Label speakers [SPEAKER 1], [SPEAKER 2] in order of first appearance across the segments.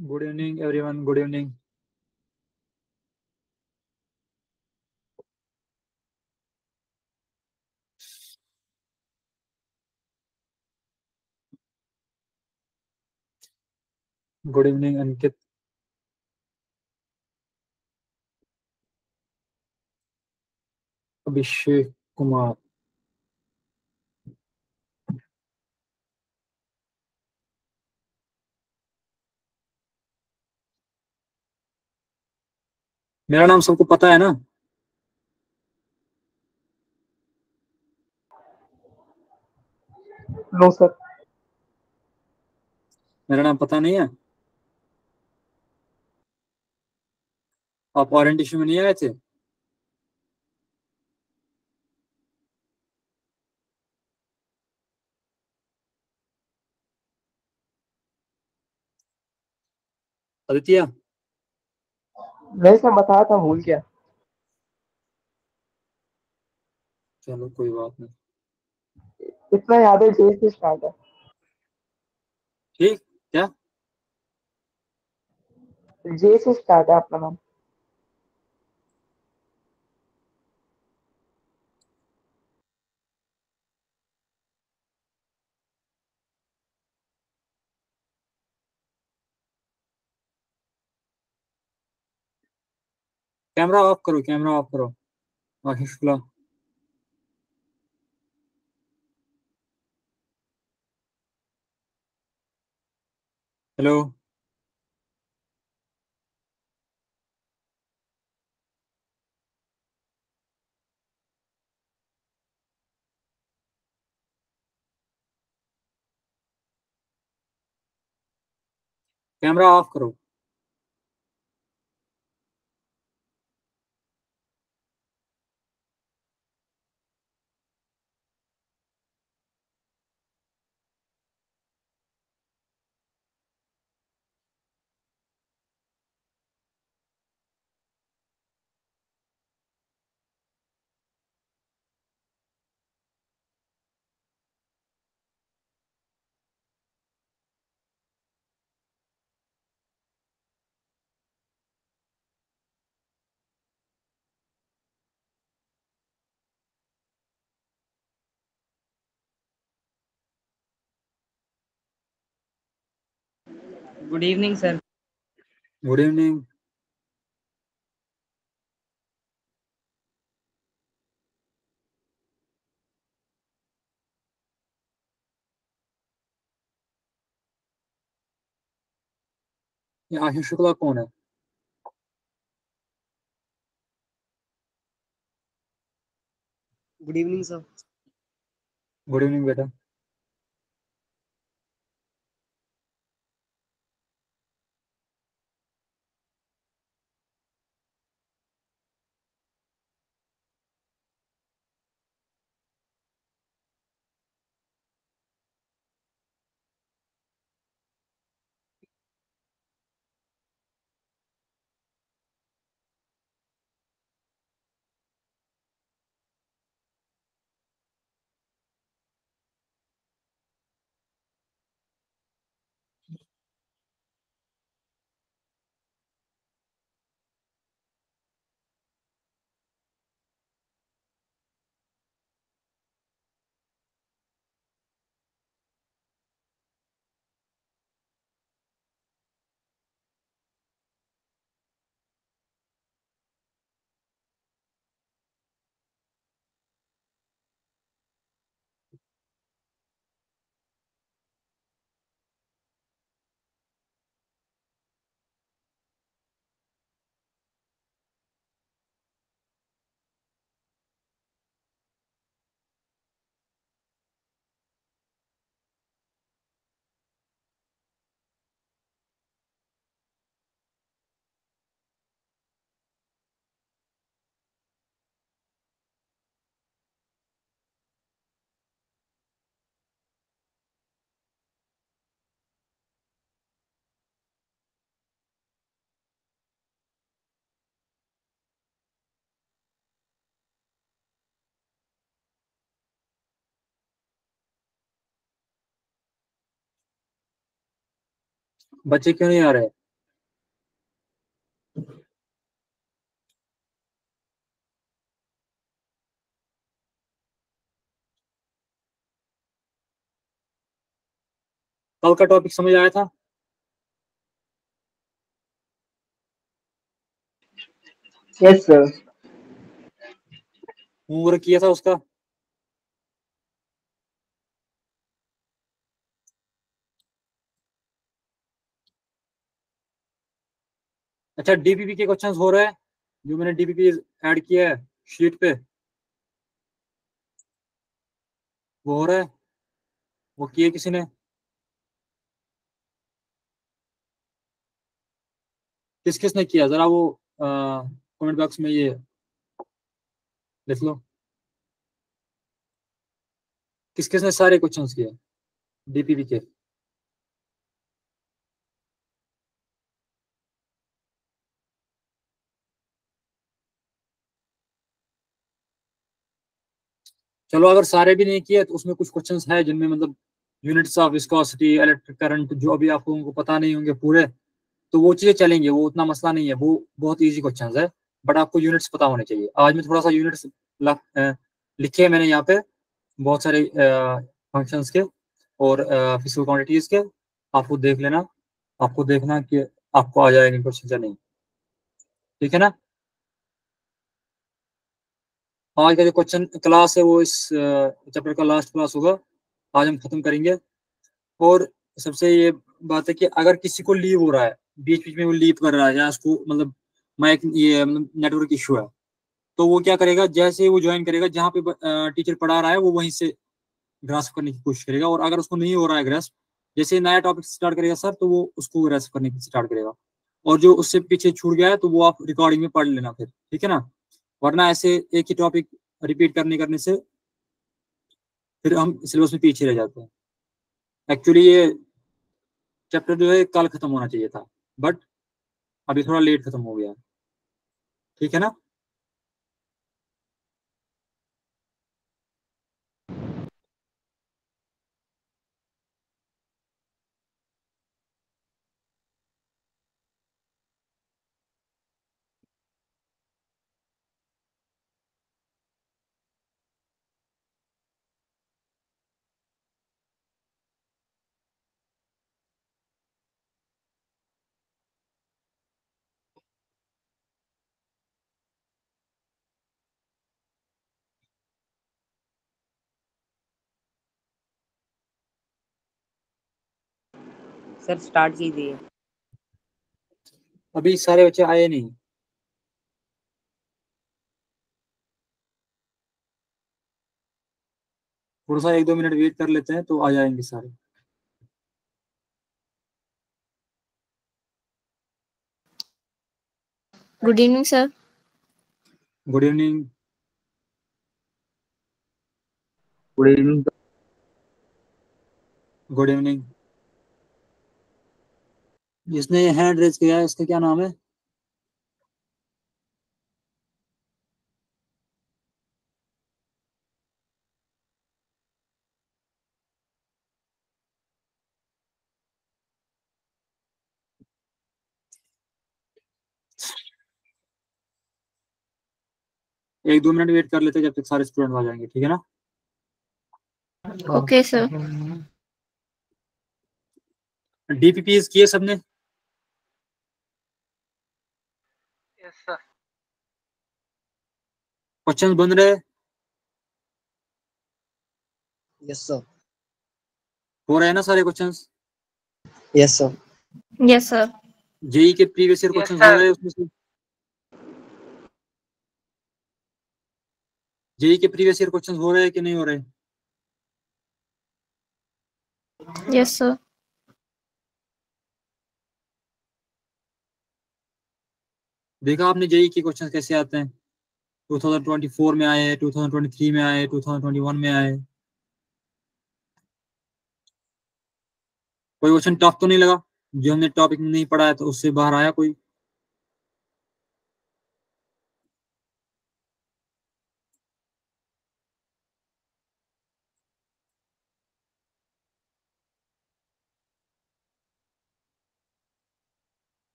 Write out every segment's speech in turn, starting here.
[SPEAKER 1] Good evening everyone, good evening. Good evening Ankit. Abhishek Kumar. मेरा नाम सबको पता है ना?
[SPEAKER 2] No sir.
[SPEAKER 1] मेरा नाम पता नहीं है? आप ओरिएंटेशन में नहीं आए थे? आदित्य।
[SPEAKER 2] नहीं सर, बताया था, भूल गया।
[SPEAKER 1] चलो कोई बात नहीं।
[SPEAKER 2] इतना याद है, जे से स्टार्ट है।
[SPEAKER 1] ठीक। क्या?
[SPEAKER 2] जे से स्टार्ट है आपका नाम।
[SPEAKER 1] कैमरा ऑफ करो, कैमरा ऑफ करो। Ashish Shukla. Hello. Camera off करो।
[SPEAKER 3] Good evening sir.
[SPEAKER 1] Good evening. ये आशीष शुक्ला कौन है?
[SPEAKER 3] Good evening sir.
[SPEAKER 1] Good evening बेटा। बच्चे क्यों नहीं आ रहे? कल का टॉपिक समझ आया था?
[SPEAKER 2] Yes sir.
[SPEAKER 1] होमवर्क किया था उसका? अच्छा, डीपीपी के क्वेश्चंस हो रहे हैं, जो मैंने डीपीपी ऐड किया है शीट पे, वो हो रहा है? वो किए किसी ने? किस किस ने किया, जरा वो कमेंट बॉक्स में ये लिख लो, किस किस ने सारे क्वेश्चंस किए डीपीपी के। चलो, अगर सारे भी नहीं किए तो उसमें कुछ क्वेश्चंस है जिनमें मतलब units of viscosity, electric current, जो अभी आप लोगों को पता नहीं होंगे पूरे, तो वो चीजें चलेंगे, वो उतना मसला नहीं है, वो बहुत इजी क्वेश्चंस है। बट आपको यूनिट्स पता होने चाहिए। आज मैं थोड़ा सा यूनिट्स लिखे हैं मैंने यहाँ पे, बहुत सारे फंक्शंस के और फिजिकल क्वांटिटीज के। आपको देख लेना, आपको देखना कि आपको आ जाएंगे क्वेश्चन या नहीं। ठीक है ना? आज का जो क्वेश्चन क्लास है वो इस चैप्टर का लास्ट क्लास होगा, आज हम खत्म करेंगे। और सबसे ये बात है कि अगर किसी को लीव हो रहा है, बीच बीच में वो लीव कर रहा है, या उसको मतलब माइक ये मतलब नेटवर्क इशू है, तो वो क्या करेगा, जैसे वो ज्वाइन करेगा जहाँ पे टीचर पढ़ा रहा है वो वहीं से ग्रास्प करने की कोशिश करेगा। और अगर उसको नहीं हो रहा है ग्रास्प, जैसे नया टॉपिक स्टार्ट करेगा सर, तो वो उसको ग्रास्प करने की स्टार्ट करेगा। और जो उससे पीछे छूट गया है तो वो आप रिकॉर्डिंग में पढ़ लेना फिर, ठीक है ना? वरना ऐसे एक ही टॉपिक रिपीट करने करने से फिर हम सिलेबस में पीछे रह जाते हैं। एक्चुअली ये चैप्टर जो है कल खत्म होना चाहिए था, बट अभी थोड़ा लेट खत्म हो गया। ठीक है ना?
[SPEAKER 3] सर स्टार्ट कीजिए।
[SPEAKER 1] अभी सारे बच्चे आए नहीं। थोड़ा सा 1-2 मिनट वेट कर लेते हैं तो आ जाएंगे सारे।
[SPEAKER 4] Good evening sir.
[SPEAKER 1] Good evening.
[SPEAKER 2] Good evening.
[SPEAKER 1] Good evening. जिसने हैंड रेज किया है इसका क्या नाम है? एक दो मिनट वेट कर लेते हैं जब तक सारे स्टूडेंट आ जाएंगे, ठीक है ना?
[SPEAKER 4] Okay sir.
[SPEAKER 1] डीपीपीएस किए सबने?
[SPEAKER 2] Yes sir.
[SPEAKER 1] क्वेश्चंस बन रहे?
[SPEAKER 3] Yes sir.
[SPEAKER 1] हो रहे हैं ना सारे questions?
[SPEAKER 3] Yes sir.
[SPEAKER 4] Yes sir.
[SPEAKER 1] JEE के प्रीवियस ईयर
[SPEAKER 2] यस
[SPEAKER 1] क्वेश्चंस हो
[SPEAKER 2] सर।
[SPEAKER 1] रहे हैं उसमें से? जेई के प्रीवियस ईयर क्वेश्चंस हो रहे हैं कि नहीं हो रहे?
[SPEAKER 4] Yes sir.
[SPEAKER 1] देखा आपने जेई के क्वेश्चंस कैसे आते हैं? 2024 में आए, 2023 में आए, 2021 में आए। कोई क्वेश्चन टफ तो नहीं लगा जो हमने टॉपिक नहीं पढ़ा है तो उससे बाहर आया कोई?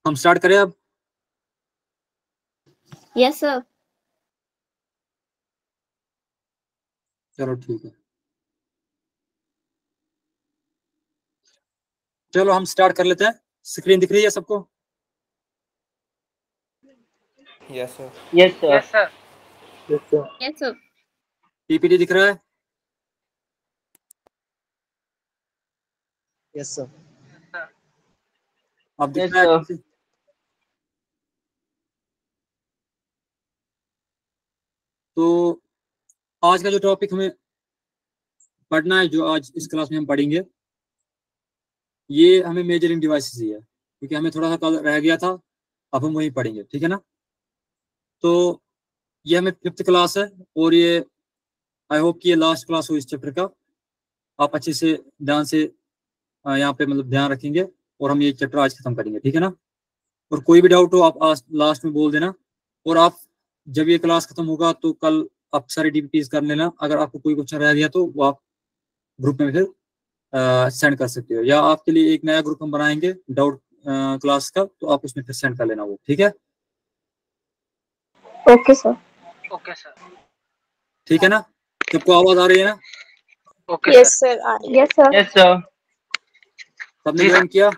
[SPEAKER 1] हम स्टार्ट करें अब?
[SPEAKER 4] Yes sir.
[SPEAKER 1] चलो ठीक है। चलो हम स्टार्ट कर लेते हैं। स्क्रीन दिख रही है सबको?
[SPEAKER 5] Yes sir.
[SPEAKER 2] Yes sir.
[SPEAKER 3] Yes sir.
[SPEAKER 2] Yes sir.
[SPEAKER 4] Yes, sir.
[SPEAKER 1] PPT दिख रहा है?
[SPEAKER 3] Yes sir.
[SPEAKER 1] अब दिख
[SPEAKER 2] यस
[SPEAKER 1] रहा है?
[SPEAKER 2] सर।
[SPEAKER 1] तो आज का जो टॉपिक हमें पढ़ना है, जो आज इस क्लास में हम पढ़ेंगे, ये हमें मेजरिंग डिवाइसेस ही है, क्योंकि हमें थोड़ा सा कल रह गया था, अब हम वही पढ़ेंगे, ठीक है ना। तो ये हमें 5th क्लास है और ये आई होप कि ये लास्ट क्लास हो इस चैप्टर का। आप अच्छे से ध्यान से यहाँ पे मतलब ध्यान रखेंगे और हम ये चैप्टर आज खत्म करेंगे, ठीक है ना। और कोई भी डाउट हो आप आज लास्ट में बोल देना, और आप जब ये क्लास खत्म होगा तो कल आप सारे डीपीटीज कर लेना। अगर आपको कोई क्वेश्चन रह गया तो वो आप ग्रुप में फिर सेंड कर सकते हो, या आपके लिए एक नया ग्रुप हम बनाएंगे डाउट क्लास का, तो आप उसमें फिर सेंड कर लेना वो, ठीक है।
[SPEAKER 4] Okay, sir.
[SPEAKER 3] Okay sir.
[SPEAKER 1] ठीक है ना, सबको आवाज आ रही है ना?
[SPEAKER 3] Okay
[SPEAKER 4] Yes, sir. Yes, sir.
[SPEAKER 2] Yes sir.
[SPEAKER 1] सबने ज्वाइन किया?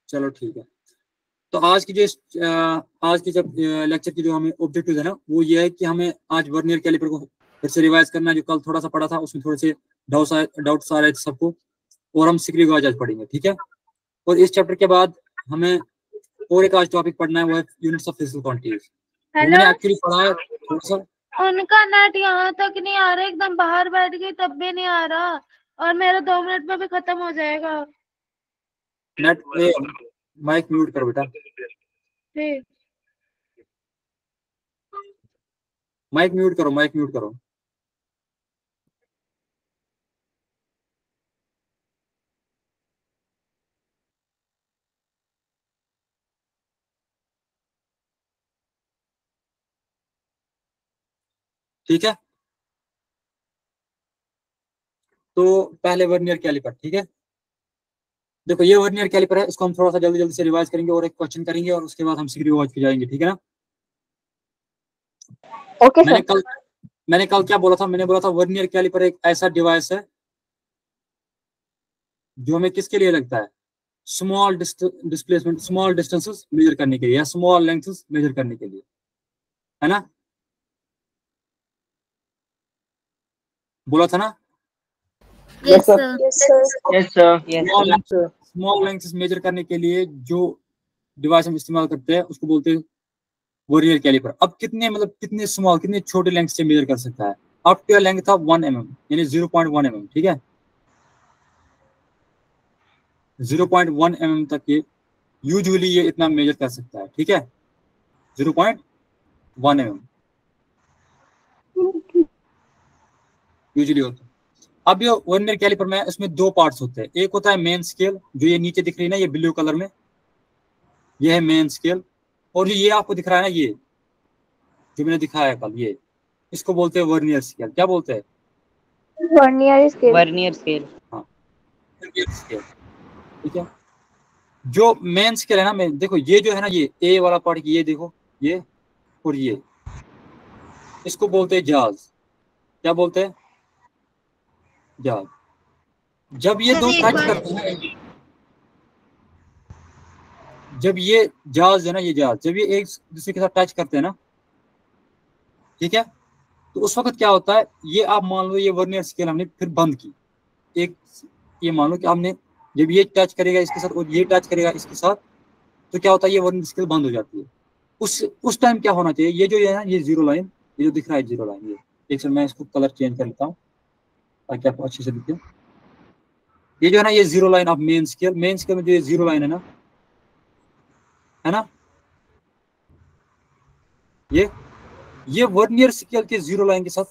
[SPEAKER 1] चलो ठीक है। तो आज की जो आज की जब लेक्चर की जो हमें ऑब्जेक्टिव है ना, वो ये है कि हमें आज वर्नियर कैलिपर को फिर से रिवाइज करना है। जो कल थोड़ा सा पढ़ा था उसमें थोड़े से डाउट्स आ रहे थे सबको, और हम सिक्री गॉज आज पढ़ेंगे, ठीक है। और इस चैप्टर के बाद हमें और एक आज टॉपिक पढ़ना है, वो है यूनिट्स ऑफ फिजिकल क्वांटिटीज। मैंने एक्चुअली पढ़ा है थोड़ा सा।
[SPEAKER 6] उनका नेट यहाँ तक नहीं आ रहा, एकदम बाहर बैठ गई तब भी नहीं आ रहा, और मेरा 2 मिनट में भी खत्म हो जाएगा।
[SPEAKER 1] नेट पे माइक म्यूट करो बेटा,
[SPEAKER 6] ठीक।
[SPEAKER 1] माइक म्यूट करो, माइक म्यूट करो। ठीक है, तो पहले वर्नियर कैलिपर, ठीक है। देखो ये वर्नियर कैलिपर है, इसको हम थोड़ा सा जल्दी जल्दी से रिवाइज करेंगे और एक क्वेश्चन करेंगे, और उसके बाद हम सिक्री गॉज पे जाएंगे, ठीक है ना।
[SPEAKER 4] Okay, sir.
[SPEAKER 1] मैंने कल क्या बोला था? मैंने बोला था वर्नियर कैलिपर एक ऐसा डिवाइस है जो हमें किसके लिए लगता है? Small displacement, small distances measure करने के लिए, या स्मॉल लेंथ्स मेजर करने के लिए, है ना। बोला था ना?
[SPEAKER 4] Yes, sir. Yes, sir.
[SPEAKER 2] Yes sir.
[SPEAKER 1] Small lengths measure करने के लिए जो डिवाइस हम इस्तेमाल करते हैं उसको बोलते हैं वर्नियर कैलिपर। अब कितने स्मॉल, कितने छोटे लेंथ से मेजर कर सकता है? Up to length of 1 mm, यानी 0.1 mm, ठीक है। 0.1 mm तक ये यूजुअली ये इतना मेजर कर सकता है, ठीक है। 0.1 mm यूजुअली होता है। अब ये वर्नियर कैलिपर में इसमें 2 पार्ट्स होते हैं। एक होता है मेन स्केल, जो ये नीचे दिख रही है ना, ये ब्लू कलर में, ये है मेन स्केल। और जो ये आपको दिख रहा है ना, ये जो मैंने दिखाया कल, ये इसको बोलते हैं वर्नियर स्केल। क्या बोलते हैं?
[SPEAKER 4] Vernier scale.
[SPEAKER 3] Vernier scale.
[SPEAKER 1] Vernier scale, ठीक है। जो मेन स्केल है ना, मैं देखो ये जो है ना, ये ए वाला पार्ट, ये देखो, ये और ये, इसको बोलते हैं जाज। क्या बोलते हैं? जाज। जब ये दो टच करते हैं, जब ये जाज है ना, ये जाज जब ये एक दूसरे के साथ टच करते हैं ना, ठीक है, तो उस वक्त क्या होता है, ये आप मान लो ये वर्नियर स्केल हमने फिर बंद की। एक ये मान लो कि आपने, जब ये टच करेगा इसके साथ और ये टच करेगा इसके साथ, तो क्या होता है, ये वर्नियर स्केल बंद हो जाती है। उस टाइम क्या होना चाहिए? ये जो है ना, ये जीरो लाइन, ये जो दिख रहा है जीरो लाइन, ये एक सेकंड मैं इसको कलर चेंज कर लेता हूँ ताकि आपको अच्छे से दिखे। ये जो है ना, ये zero line of main scale में जो ये जीरो लाइन है ना, ये वर्नियर स्केल के जीरो लाइन के साथ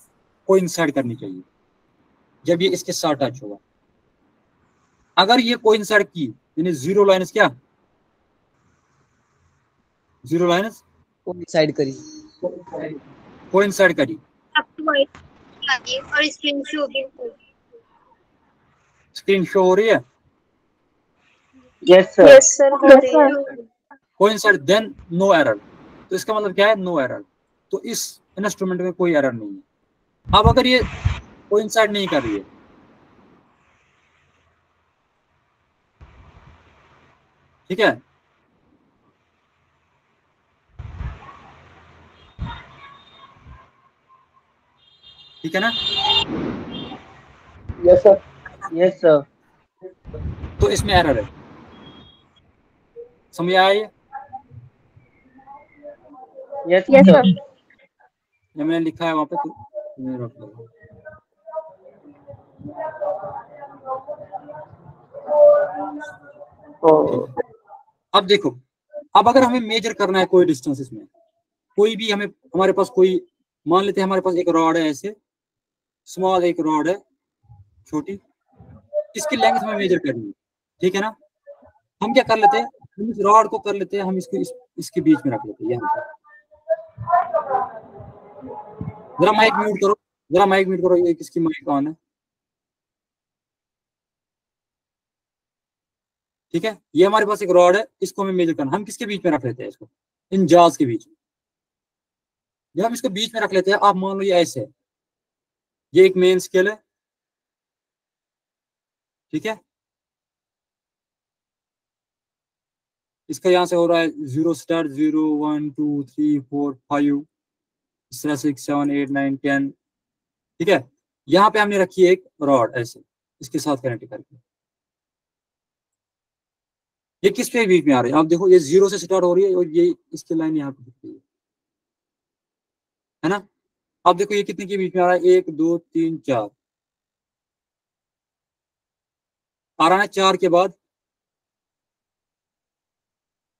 [SPEAKER 1] कोइंसाइड करनी चाहिए जब ये इसके साथ टच होगा। अगर ये कोइंसाइड की, यानी जीरो लाइन क्या, जीरो लाइन
[SPEAKER 3] कोइंसाइड करी,
[SPEAKER 1] कोइंसाइड करी,
[SPEAKER 4] और स्क्रीन शो भी
[SPEAKER 1] स्क्रीन शो हो रही है?
[SPEAKER 2] Yes sir.
[SPEAKER 4] Yes, sir. Yes, sir.
[SPEAKER 1] Coincide then no error. तो इसका मतलब क्या है? No error. तो इस इंस्ट्रूमेंट में कोई एरर नहीं है, अब अगर ये कोइंसाइड नहीं कर रही है, ठीक है, ठीक है ना,
[SPEAKER 2] यस सर।
[SPEAKER 3] Yes sir.
[SPEAKER 1] तो इसमें एरर है। समझ आया ये?
[SPEAKER 3] Yes
[SPEAKER 4] yes
[SPEAKER 3] sir.
[SPEAKER 4] सर।
[SPEAKER 1] ये मैंने लिखा है वहां पे, तो मैं रख लूंगा। ठीक है, अब देखो, अब अगर हमें मेजर करना है कोई डिस्टेंस, इसमें कोई भी हमें, हमारे पास कोई, मान लेते हैं हमारे पास एक रॉड है, ऐसे स्मॉल एक रॉड है छोटी, इसकी लेंथ हमें मेजर करनी है, ठीक है ना। हम क्या कर लेते हैं, हम इस रॉड को कर लेते हैं, हम इसको इसके बीच में रख लेते हैं यहाँ पे। जरा माइक म्यूट करो, जरा माइक म्यूट करो, ये किसकी माइक ऑन है, ठीक है। ये हमारे पास एक रॉड है, इसको हमें मेजर करना, हम किसके बीच में रख लेते हैं इसको, इन जार्स के बीच में। जब हम इसको बीच में रख लेते हैं, आप मान लो ये ऐसे है, ये एक मेन स्केल है, ठीक है, इसका यहां से हो रहा है 0 स्टार्ट, 0 1 2 3 4 5, इस तरह 6 7 8 9 10, ठीक है। यहाँ पे हमने रखी है एक रॉड ऐसे, इसके साथ कनेक्ट करके, ये किस पे बीच में आ रही है, आप देखो, ये 0 से स्टार्ट हो रही है और ये इसकी लाइन यहाँ पे दिख रही है ना। आप देखो ये कितने के बीच में आ रहा है, 1 2 3 4 आ रहा है, 4 के बाद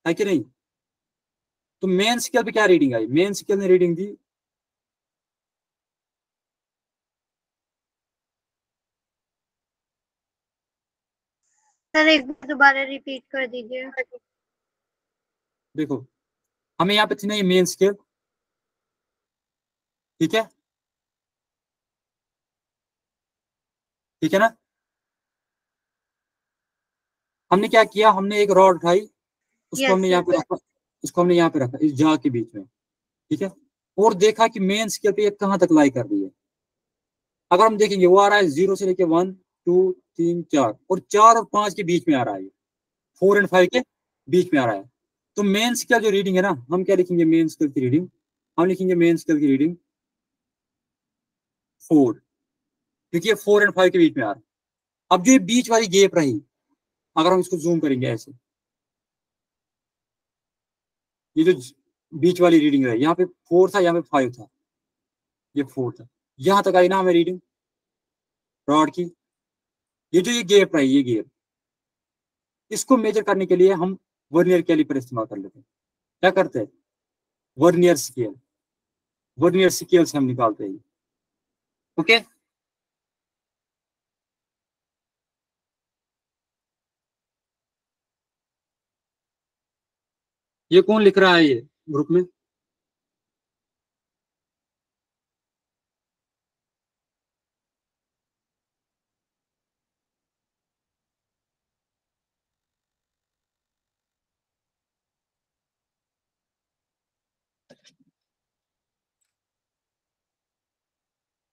[SPEAKER 1] है कि नहीं। तो मेन स्केल पे क्या रीडिंग आई, मेन स्केल ने रीडिंग दी
[SPEAKER 4] सर एक बार दोबारा रिपीट कर दीजिए।
[SPEAKER 1] देखो, हमें यहाँ पे थी ना ये मेन स्केल, ठीक है, ठीक है ना। हमने क्या किया, हमने एक रॉड उठाई, उसको हमने यहाँ पे रखा, उसको हमने यहाँ पे रखा इस जार के बीच में, ठीक है, और देखा कि मेन स्केल पे ये कहाँ तक लाई कर रही है। अगर हम देखेंगे, वो आ रहा है 0 से लेके 1 2 3 4, और 4 और 5 के बीच में आ रहा है, 4 और 5 के बीच में आ रहा है। तो मेन स्केल जो रीडिंग है ना, हम क्या लिखेंगे, मेन स्केल की रीडिंग, हम लिखेंगे मेन स्केल की रीडिंग 4, क्योंकि ये 4 और 5 के बीच में आ रहा है। अब जो ये बीच वाली गैप रही, अगर हम इसको जूम करेंगे ऐसे, ये जो बीच वाली रीडिंग रही, यहाँ पे 4 था, यहाँ पे 5 था, ये 4 था, यहां तक आई ना हमें रीडिंग रॉड की। ये जो ये गैप रही, ये गैप, इसको मेजर करने के लिए हम वर्नियर कैलिपर इस्तेमाल कर लेते हैं। क्या करते हैं, वर्नियर स्केल, वर्नियर स्केल से हम निकालते हैं, ओके। ये कौन लिख रहा है ये ग्रुप में,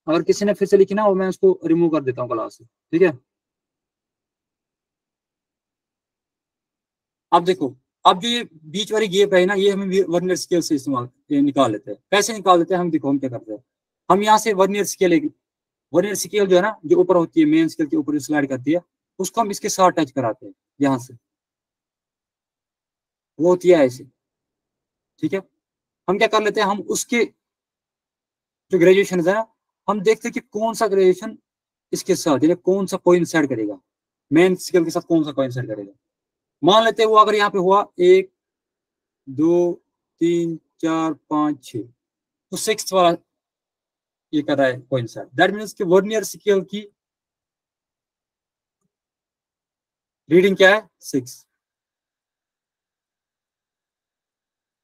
[SPEAKER 1] अगर किसी ने फिर से लिखी ना, वो मैं उसको रिमूव कर देता हूँ क्लास से, ठीक है। अब देखो, अब जो ये बीच वाली गैप है ना, ये हमें वर्नियर स्केल से इस्तेमाल ये निकाल लेते हैं। कैसे निकाल लेते हैं हम, देखो हम क्या करते हैं, हम यहाँ से वर्नियर स्केल, वर्नियर स्केल जो है ना, जो ऊपर होती है मेन स्केल के ऊपर स्लाइड करती है, उसको हम इसके साथ टच कराते हैं यहाँ से, वो होती है ऐसे, ठीक है। हम क्या कर लेते हैं, हम उसके जो ग्रेजुएशन है ना, हम देखते हैं कि कौन सा ग्रेजुएशन इसके साथ, यानी कौन सा कोइंसाइड करेगा, मेन स्केल के साथ कौन सा कोइंसाइड करेगा। मान लेते हैं वो अगर यहाँ पे हुआ 1 2 3 4 5 6, तो 6 वाला ये कर रहा है कोइंसाइड, दैट मीन्स कि वर्नियर स्केल की रीडिंग क्या है, 6।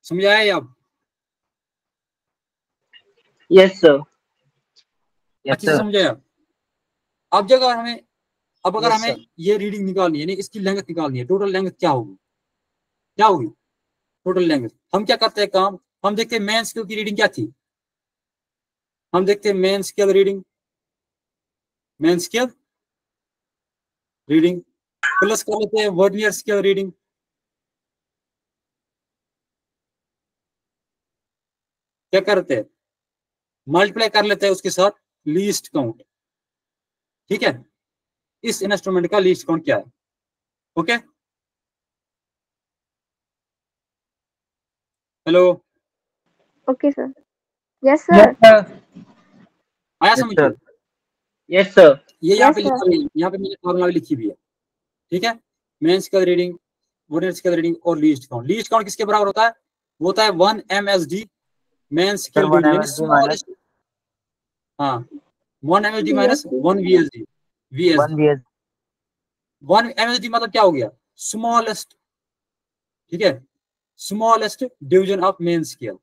[SPEAKER 1] समझ आया ये आप,
[SPEAKER 3] यस सर।
[SPEAKER 1] अच्छे से समझ आया। अब जगह हमें, अब अगर
[SPEAKER 3] Yes,
[SPEAKER 1] हमें
[SPEAKER 3] sir.
[SPEAKER 1] ये रीडिंग निकालनी है, यानी इसकी लेंथ निकालनी है, टोटल लेंथ क्या होगी, क्या होगी टोटल लेंथ। हम क्या करते हैं काम, हम देखते हैं मेन स्केल की रीडिंग क्या थी, हम देखते हैं main scale reading, main scale reading plus कर लेते हैं वर्नियर स्केल रीडिंग। क्या करते हैं, मल्टीप्लाई कर लेते हैं उसके साथ लीस्ट काउंट। ठीक है, इस इंस्ट्रूमेंट का लीस्ट काउंट क्या है। Okay, hello,
[SPEAKER 4] okay sir. Yes
[SPEAKER 3] Yes,
[SPEAKER 4] sir.
[SPEAKER 3] sir.
[SPEAKER 1] आया
[SPEAKER 3] Yes,
[SPEAKER 1] समझ
[SPEAKER 3] sir.
[SPEAKER 1] में?
[SPEAKER 3] Yes, sir.
[SPEAKER 1] ये यहाँ
[SPEAKER 4] Yes,
[SPEAKER 1] पे
[SPEAKER 4] sir.
[SPEAKER 1] लिखा हुआ है, यहाँ पे मैंने फॉर्मूला भी लिखी हुई है। ठीक है, main scale reading, vernier scale reading और लीस्ट काउंट। लीस्ट काउंट किसके बराबर होता है, वो होता है 1 MSD main scale
[SPEAKER 3] Sir, 1
[SPEAKER 1] reading, यानी
[SPEAKER 3] MSD
[SPEAKER 1] स्मॉलेस्ट। हाँ, 1 MSD minus
[SPEAKER 4] Yes,
[SPEAKER 1] 1 VSD।
[SPEAKER 3] 1 VS.
[SPEAKER 1] 1 MSD मतलब क्या हो गया, स्मॉलेस्ट। ठीक है, smallest division of main scale,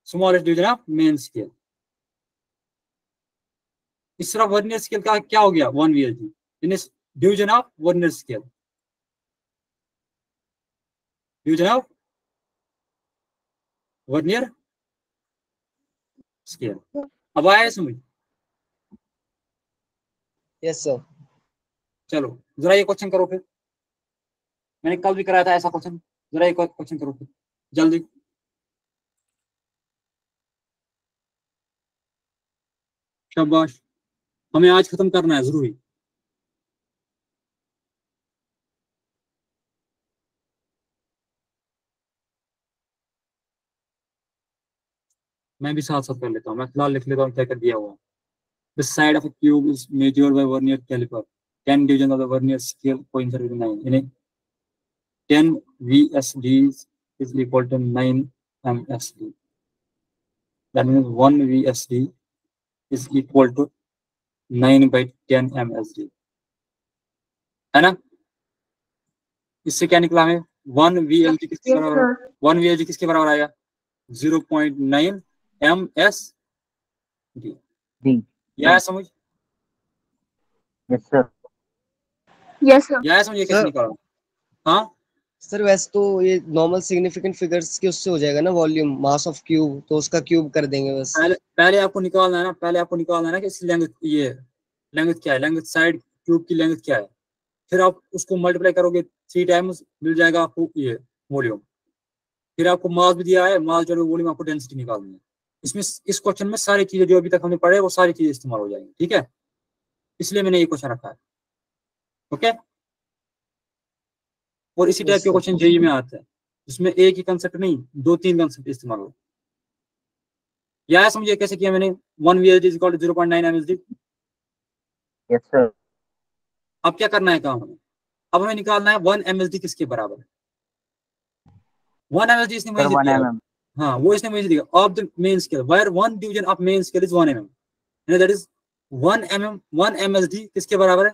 [SPEAKER 1] smallest division of main scale. इस तरह वर्नियर स्केल का क्या हो गया, 1 VSD, यानी division of vernier scale, division of vernier scale. अब आया समझ?
[SPEAKER 2] Yes sir.
[SPEAKER 1] चलो जरा ये क्वेश्चन करो फिर, मैंने कल भी कराया था ऐसा क्वेश्चन। जरा एक क्वेश्चन करो फिर जल्दी। शाबाश, हमें आज खत्म करना है जरूरी। मैं भी साथ साथ कर लेता हूँ, मैं फिलहाल लिख लेता हूँ क्या कर दिया हुआ। The side of a cube is measured by vernier caliper. 10 divisions of the vernier scale coincide with 9. यानी 10 VSD is equal to 9 MSD. That means 1 VSD is equal to 9 by 10 MSD. है ना? इससे क्या निकला हमें, 1 VSD किसके बराबर, 1 VSD किसके बराबर आएगा, 0.9 MSD। या समझ?
[SPEAKER 3] Yes, sir.
[SPEAKER 4] yes sir.
[SPEAKER 1] या समझ, ये कैसे
[SPEAKER 2] सर।
[SPEAKER 1] निकाला? हाँ
[SPEAKER 2] सर वैसे तो ये नॉर्मल सिग्निफिकेंट फिगर्स के उससे हो जाएगा ना, वॉल्यूम मास ऑफ क्यूब, तो उसका क्यूब कर देंगे बस।
[SPEAKER 1] पहले आपको निकालना है ना, पहले आपको निकालना है ना कि इसकी लेंथ, ये लेंथ क्या है, लेंथ साइड क्यूब की लेंथ क्या है। फिर आप उसको मल्टीप्लाई करोगे 3 टाइम्स, मिल जाएगा आपको ये वॉल्यूम। फिर आपको मास भी दिया है, मास जो वॉल्यूम, आपको डेंसिटी निकालनी है। इसमें इस क्वेश्चन में सारी चीजें जो अभी तक हमने पढ़े वो सारी चीजें इस्तेमाल हो जाएंगी। ठीक है, इसलिए मैंने ये क्वेश्चन रखा है। ओके, और इसी टाइप के क्वेश्चन जेईई में आते हैं, इसमें एक ही कंसेप्ट नहीं, 2-3 कंसेप्ट इस्तेमाल हो। या समझिए कैसे किया मैंने, 1 VSD is equal to 0.9 MSD।
[SPEAKER 3] Yes, sir.
[SPEAKER 1] अब क्या करना है काम हमें, अब हमें निकालना है 1 MSD किसके बराबर है। 1 MSD इसने मुझे
[SPEAKER 3] Sir, 1
[SPEAKER 1] दिया,
[SPEAKER 3] mm.
[SPEAKER 1] हाँ वो इसने मुझे दिया, of the main scale where 1 division of main scale is 1 mm, यानी दैट इज 1 mm, 1 MSD किसके बराबर है,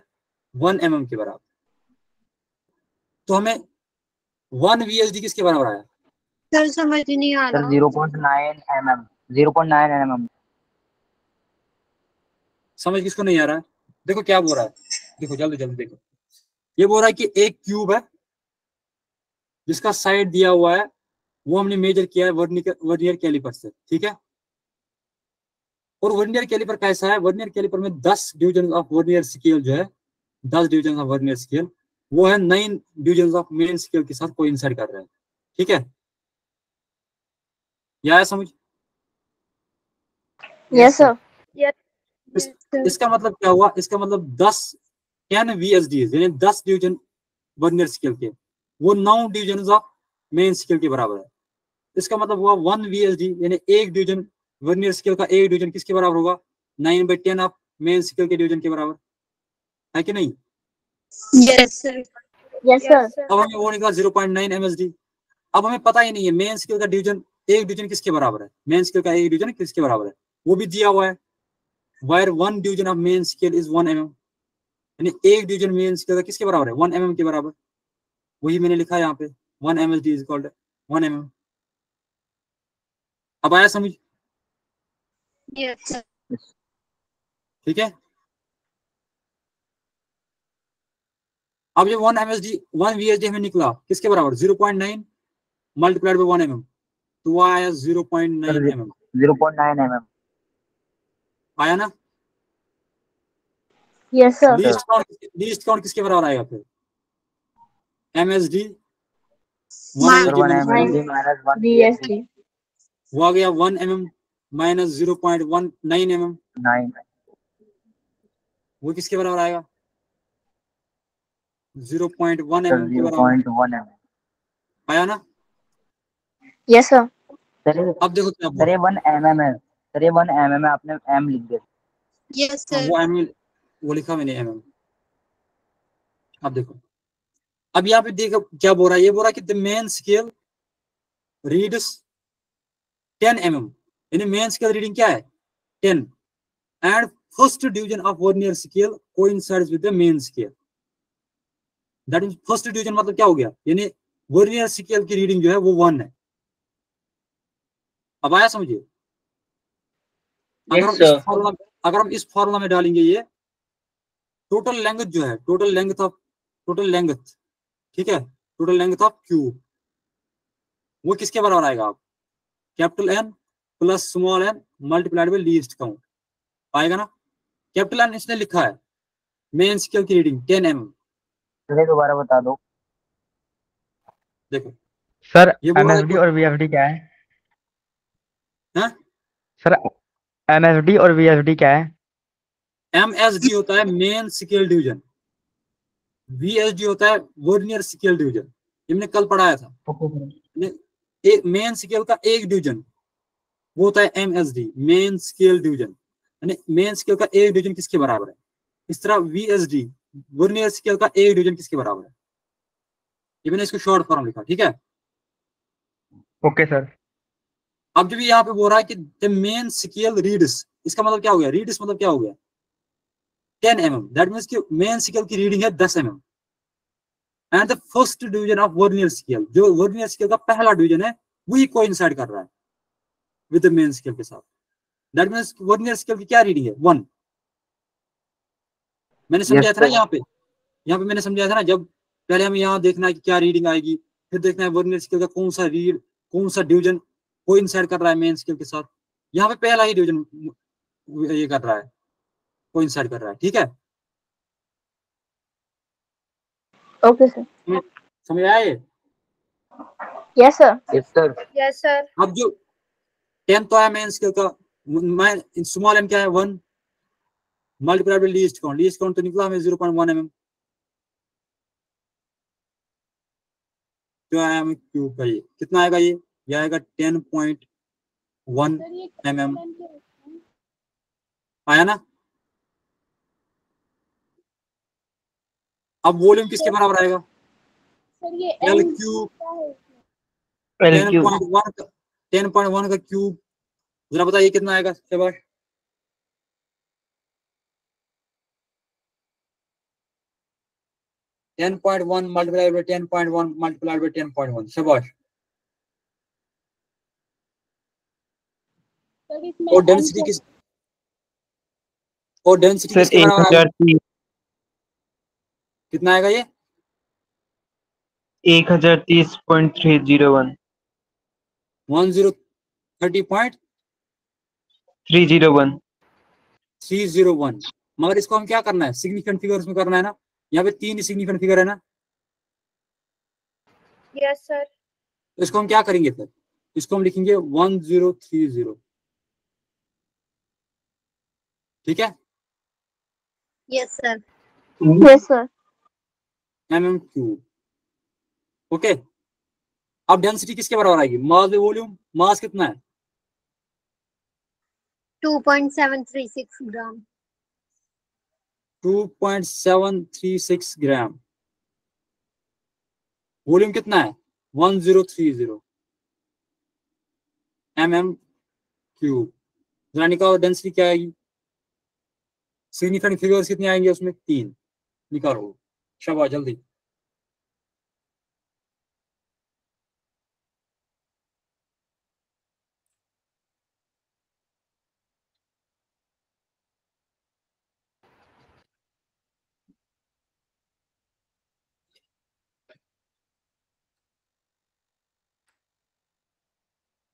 [SPEAKER 1] 1 mm के बराबर। तो हमें 1 VSD किसके बराबर आया,
[SPEAKER 4] सर समझ ही नहीं आ
[SPEAKER 3] Sir,
[SPEAKER 4] रहा।
[SPEAKER 3] 0.9 mm. 0.9 mm.
[SPEAKER 1] समझ किसको नहीं आ रहा है? देखो क्या बोल रहा है, देखो जल्दी जल्दी देखो। ये बोल रहा है कि एक क्यूब है जिसका साइड दिया हुआ है, वो हमने मेजर किया है वर्नियर कैलिपर से। ठीक है, और वर्नियर कैलिपर कैसा है, वर्नियर कैलिपर में 10 डिवीजन ऑफ वर्नियर स्केल जो है, 10 डिवीजन ऑफ वर्नियर स्केल, वो है 9 डिवीजन ऑफ मेन स्केल के साथ कोइंसाइड कर रहे हैं। ठीक है, या समझ?
[SPEAKER 4] Yes sir.
[SPEAKER 1] इसका मतलब क्या हुआ, इसका मतलब 10 VSD यानी 10 डिवीजन वर्नियर स्केल के, वो 9 डिवीजन ऑफ मेन स्केल के बराबर है। इसका मतलब हुआ 1 VSD यानी एक डिवीजन वर्नियर स्केल का एक डिवीजन किसके बराबर होगा, 9/10 ऑफ मेन स्केल के डिवीजन के बराबर है कि नहीं।
[SPEAKER 4] Yes sir. Yes sir.
[SPEAKER 1] अब हमें वो निकला 0.9 MSD। अब हमें पता ही नहीं है मेन स्केल का डिवीजन, एक डिवीजन किसके बराबर है, मेन स्केल का एक डिवीजन किसके बराबर है, वो भी दिया हुआ है, wire 1 division of main scale is 1 mm, यानी एक डिवीजन मेन स्केल का किसके बराबर है, 1 mm के बराबर। वही मैंने लिखा है यहाँ पे, 1 MSD is equal to 1 mm। अब आया समझ?
[SPEAKER 4] Yes sir.
[SPEAKER 1] ठीक है, अब ये 1 MSD 1 VSD हमें निकला किसके बराबर, 0.9 मल्टीप्लाइड बाय 1 mm, तो वो आया 0.9 mm।
[SPEAKER 3] 0.9 mm.
[SPEAKER 1] आया ना?
[SPEAKER 6] Yes sir.
[SPEAKER 1] लीस्ट काउंट किसके बराबर आएगा फिर? MSD
[SPEAKER 4] Minus
[SPEAKER 3] 1
[SPEAKER 1] 1
[SPEAKER 3] MSD minus 1
[SPEAKER 6] BSD
[SPEAKER 3] BSD.
[SPEAKER 1] वो आ गया 1 mm माइनस 0.19 mm,
[SPEAKER 3] 9.
[SPEAKER 1] वो किसके बराबर आएगा? 0.1
[SPEAKER 3] Sir,
[SPEAKER 1] mm के बराबर
[SPEAKER 3] 0.1 mm.
[SPEAKER 1] आया ना?
[SPEAKER 6] Yes sir.
[SPEAKER 1] अब देखो क्या बोल
[SPEAKER 3] सर ये
[SPEAKER 1] रहा
[SPEAKER 3] 1 mm है. सर ये 1 mm है, आपने m लिख दिया.
[SPEAKER 4] yes
[SPEAKER 1] है।
[SPEAKER 4] sir.
[SPEAKER 1] वो mm वो लिखा मैंने mm। अब देखो, अब यहाँ पे देखो क्या बोल रहा है, ये बोल रहा है कि the main scale reads 10 mm, यानी मेन स्केल रीडिंग क्या है? 10, and first division of vernier scale coincides with the main scale. That means first division मतलब क्या हो गया, यानी वर्नियर स्केल की रीडिंग जो है वो 1 है। अब आया समझिए? अगर हम इस फॉर्मूला में डालेंगे ये टोटल लेंथ जो है, टोटल लेंथ, ठीक है, टोटल लेंथ ऑफ क्यूब, वो किसके बराबर आएगा? आप capital N plus small N multiplied by least count आएगा ना? कैपिटल एन इसने लिखा है, मेन स्केल की रीडिंग 10 mm।
[SPEAKER 3] सर ये दोबारा बता दो.
[SPEAKER 1] देखो
[SPEAKER 5] सर
[SPEAKER 1] ये बोल रहा
[SPEAKER 5] MSD और VFD क्या है?
[SPEAKER 1] है,
[SPEAKER 5] सर MSD और VFD क्या है?
[SPEAKER 1] MSD होता है मेन स्केल डिवीजन, VSD होता है वर्नियर स्केल डिवीजन, ये मैंने कल पढ़ाया था। मेन स्केल का एक डिवीजन वो होता है MSD, मेन स्केल डिवीजन, यानी मेन स्केल का एक डिवीजन किसके बराबर है? इस तरह VSD वर्नियर स्केल का एक डिवीजन किसके बराबर है? ये मैंने इसको शॉर्ट फॉर्म लिखा, ठीक है।
[SPEAKER 5] Okay sir.
[SPEAKER 1] अब जब यहाँ पे बोल रहा है कि द मेन स्केल रीड्स, इसका मतलब क्या हो गया? रीड्स मतलब क्या हो गया? 10 mm, दैट मींस कि मेन स्केल की रीडिंग है 10 mm, and the first division of vernier scale, जो वर्नियर स्केल का पहला डिवीजन है वही कोइंसाइड कर रहा है विद द मेन स्केल के साथ। दैट मींस वर्नियर स्केल की क्या रीडिंग है? 1। मैंने समझाया था ना यहाँ पे मैंने समझाया था ना, जब पहले हमें यहाँ देखना है कि क्या रीडिंग आएगी, फिर देखना है वर्नियर स्केल का कौन सा डिवीजन कोइंसाइड कर रहा है मेन स्केल के साथ। यहाँ पे पहला ही डिवीजन ये कर रहा है, कोइंसाइड कर रहा है, ठीक है।
[SPEAKER 6] Okay sir.
[SPEAKER 1] समझ आया ये?
[SPEAKER 6] Yes sir.
[SPEAKER 3] Yes sir.
[SPEAKER 4] Yes sir.
[SPEAKER 1] अब जो 10 तो है मेन स्केल का, मैं स्मॉल एन क्या है? 1 मल्टीप्लाइड बाय लीस्ट काउंट तो निकला हमें 0.1 mm, जो आया हमें क्यूब का, ये कितना आएगा? ये आएगा 10.1 mm, आया ना? अब वॉल्यूम किसके बराबर आएगा? एल क्यूब, 10.1 का क्यूब, जरा बताइए कितना आएगा? शाबाश। 10.1 मल्टीप्लाइड बाय 10.1 मल्टीप्लाइड बाय 10.1, शाबाश। और डेंसिटी
[SPEAKER 5] सर
[SPEAKER 1] किसके बराबर आएगा?
[SPEAKER 5] 1030
[SPEAKER 1] कितना आएगा ये?
[SPEAKER 5] 1030.301
[SPEAKER 1] 1030.301।
[SPEAKER 5] 301
[SPEAKER 1] मगर इसको हम क्या करना है? सिग्निफिकेंट फिगर्स में करना है ना। यहाँ पे 3 सिग्निफिकेंट फिगर है ना,
[SPEAKER 4] Yes sir.
[SPEAKER 1] तो इसको हम क्या करेंगे फिर? इसको हम लिखेंगे 1030, ठीक है,
[SPEAKER 4] Yes sir.
[SPEAKER 6] Yes sir.
[SPEAKER 1] mm cube. Okay, अब डेंसिटी किसके बराबर आएगी? Mass by volume. मास कितना है?
[SPEAKER 4] 2.736 gram.
[SPEAKER 1] 2.736 ग्राम। वॉल्यूम कितना है? 1030 mm क्यूब। जरा निकालो डेंसिटी क्या आएगी? सिग्निफिकेंट फिगर्स कितने आएंगे उसमें? 3 निकालो, शाबाश जल्दी।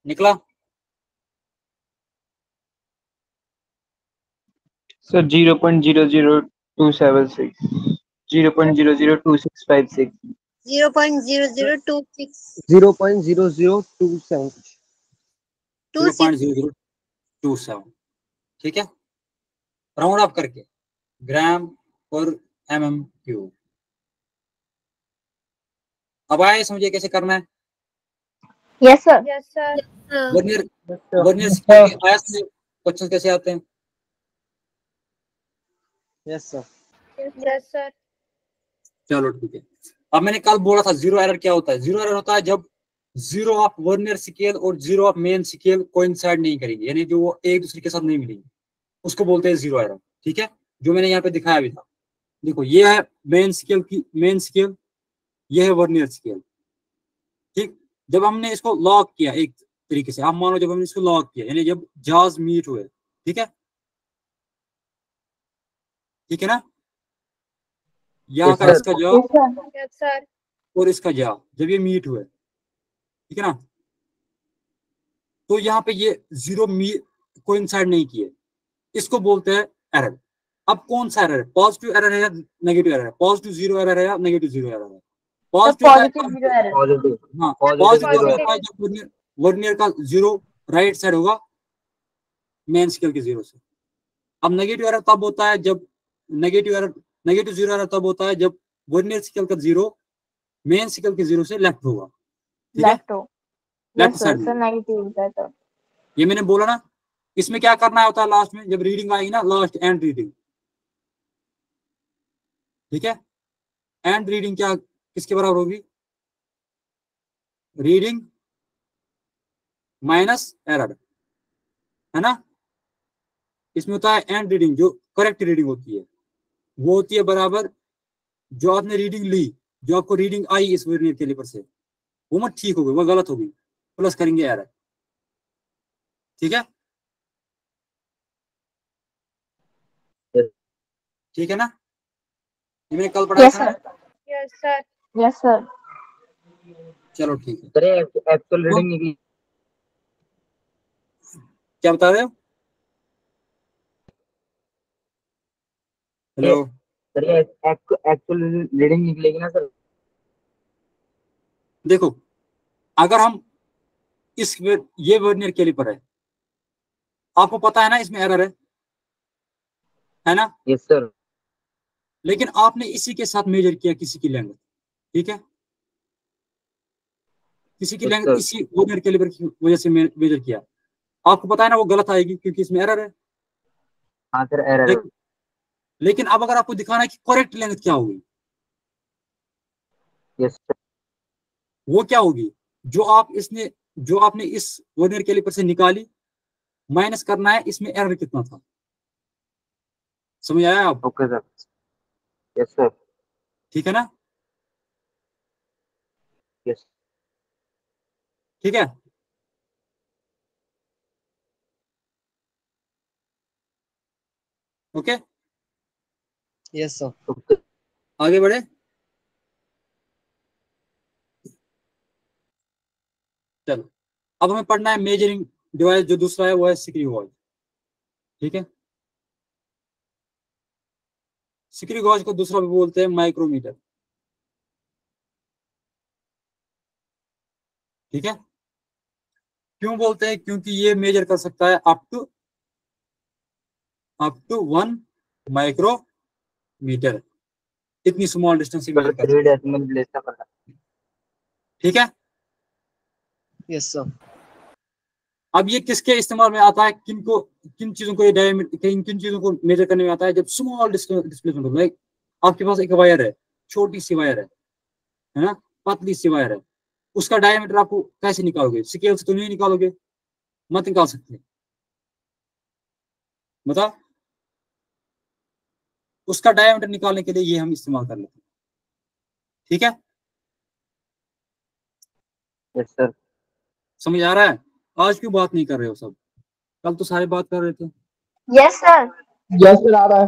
[SPEAKER 1] निकला?
[SPEAKER 5] सर 0.00276 0.002656
[SPEAKER 4] 0.0026
[SPEAKER 2] 0.0027
[SPEAKER 1] 0.0027, ठीक है, राउंड अप करके ग्राम और mm³। अब आए समझिए कैसे करना है।
[SPEAKER 6] Yes sir.
[SPEAKER 4] Yes sir.
[SPEAKER 1] Vernier scale के आया से क्वेश्चन कैसे आते हैं?
[SPEAKER 2] Yes sir.
[SPEAKER 4] Yes sir.
[SPEAKER 1] चलो ठीक है। अब मैंने कल बोला था जीरो एरर क्या होता है। जीरो एरर होता है जब जीरो ऑफ वर्नियर स्केल और zero of main scale coincide नहीं करेंगे, यानी जो वो एक दूसरे के साथ नहीं मिलेंगे, उसको बोलते हैं जीरो एरर। ठीक है, जो मैंने यहाँ पे दिखाया भी था। देखो ये है मेन स्केल की मेन स्केल, ये है वर्नियर स्केल। ठीक, जब हमने इसको लॉक किया एक तरीके से, आप मानो जब हमने इसको लॉक किया, यानी जब जाज मीट हुए, ठीक है, ठीक है ना, यहाँ का इसका जा
[SPEAKER 4] यस सर।
[SPEAKER 1] और इसका जा जब ये मीट हुए, ठीक है ना, तो यहाँ पे ये जीरो कोइंसाइड नहीं किए, इसको बोलते हैं एरर। अब कौन सा एरर है, पॉजिटिव एरर है या नेगेटिव एरर है? पॉजिटिव जीरो एरर है या नेगेटिव जीरो एरर है? Positive
[SPEAKER 6] positive zero error.
[SPEAKER 3] Positive
[SPEAKER 1] हाँ,
[SPEAKER 3] पॉजिटिव
[SPEAKER 1] पॉजिटिव
[SPEAKER 3] जीरो
[SPEAKER 1] होता है जब वर्नियर का जीरो राइट साइड होगा मेन स्केल के जीरो से। अब नेगेटिव एरर तब होता है जब नेगेटिव जीरो एरर तब होता है जब वर्नियर स्केल का जीरो मेन स्केल के जीरो से लेफ्ट होगा, ठीक है,
[SPEAKER 6] लेफ्ट हो।
[SPEAKER 1] Left
[SPEAKER 6] yes sir.
[SPEAKER 1] Side
[SPEAKER 6] sir
[SPEAKER 1] में।
[SPEAKER 6] नेगेटिव होता है तो
[SPEAKER 1] ये मैंने बोला ना, इसमें क्या करना होता है लास्ट में, जब रीडिंग आएगी ना, लास्ट एंड रीडिंग, ठीक है, एंड रीडिंग क्या किसके बराबर होगी? रीडिंग माइनस एरर, है ना। इसमें होता है एंड रीडिंग, जो करेक्ट रीडिंग होती है वो होती है बराबर जो आपने रीडिंग ली, जो आपको रीडिंग आई इस वर्नियर कैलिपर से, वो मत ठीक हो गई, वो गलत होगी, प्लस करेंगे एरर, ठीक है, ठीक है ना, ये मैंने कल पढ़ाया
[SPEAKER 6] यस
[SPEAKER 1] था।
[SPEAKER 6] Sir.
[SPEAKER 4] Yes sir.
[SPEAKER 6] Yes sir.
[SPEAKER 1] चलो ठीक है,
[SPEAKER 3] सर एक्चुअल रीडिंग निकली।
[SPEAKER 1] क्या बता रहे हो? हेलो,
[SPEAKER 3] सर ये एक्चुअल रीडिंग निकलेगी ना सर?
[SPEAKER 1] देखो अगर हम ये वर्नियर कैलिपर है, आपको पता है ना इसमें एरर है ना,
[SPEAKER 3] यस सर।
[SPEAKER 1] लेकिन आपने इसी के साथ मेजर किया किसी की लेंथ, ठीक है, किसी की
[SPEAKER 3] यस
[SPEAKER 1] लेंथ
[SPEAKER 3] सर।
[SPEAKER 1] इसी वर्नियर कैलिपर की वजह से मेजर किया, आपको पता है ना वो गलत आएगी क्योंकि इसमें एरर है।
[SPEAKER 3] हाँ सर एरर है।
[SPEAKER 1] लेकिन अब अगर आपको दिखाना है कि करेक्ट लेंथ क्या होगी,
[SPEAKER 3] यस सर।
[SPEAKER 1] वो क्या होगी, जो आपने इस वर्नियर कैलिपर से निकाली, माइनस करना है इसमें एरर कितना था। समझ आया आप?
[SPEAKER 3] Okay sir. Yes sir.
[SPEAKER 1] ठीक है ना,
[SPEAKER 3] यस।
[SPEAKER 1] ठीक है, ओके,
[SPEAKER 2] यस सर।
[SPEAKER 3] ओके।
[SPEAKER 1] आगे बढ़े। चलो अब हमें पढ़ना है मेजरिंग डिवाइस, जो दूसरा है वो है सिक्री गॉज, ठीक है, सिक्री गॉज को दूसरा भी बोलते हैं माइक्रोमीटर, ठीक है, क्यों बोलते हैं? क्योंकि ये मेजर कर सकता है अप टू 1 माइक्रोमीटर, इतनी स्मॉल डिस्टेंस से मेजर कर सकता
[SPEAKER 3] 3 डेसिमल प्लेस का पता।
[SPEAKER 1] है, ठीक है।
[SPEAKER 2] Yes sir.
[SPEAKER 1] अब ये किसके इस्तेमाल में आता है, किन चीजों को ये किन चीजों को मेजर करने में आता है? जब स्मॉल डिस्प्लेसमेंट हो, लाइक आपके पास एक वायर है, छोटी सी वायर है ना, पतली सी वायर है, उसका डायमीटर आपको कैसे निकालोगे? स्केल से तो नहीं निकालोगे, मत निकाल सकते, बताओ। उसका डायमीटर निकालने के लिए ये हम इस्तेमाल कर लेते हैं, ठीक है,
[SPEAKER 3] यस सर।
[SPEAKER 1] समझ आ रहा है? आज क्यों बात नहीं कर रहे हो सब? कल तो सारे बात कर रहे थे।
[SPEAKER 6] Yes sir.
[SPEAKER 5] यस सर आ रहा है।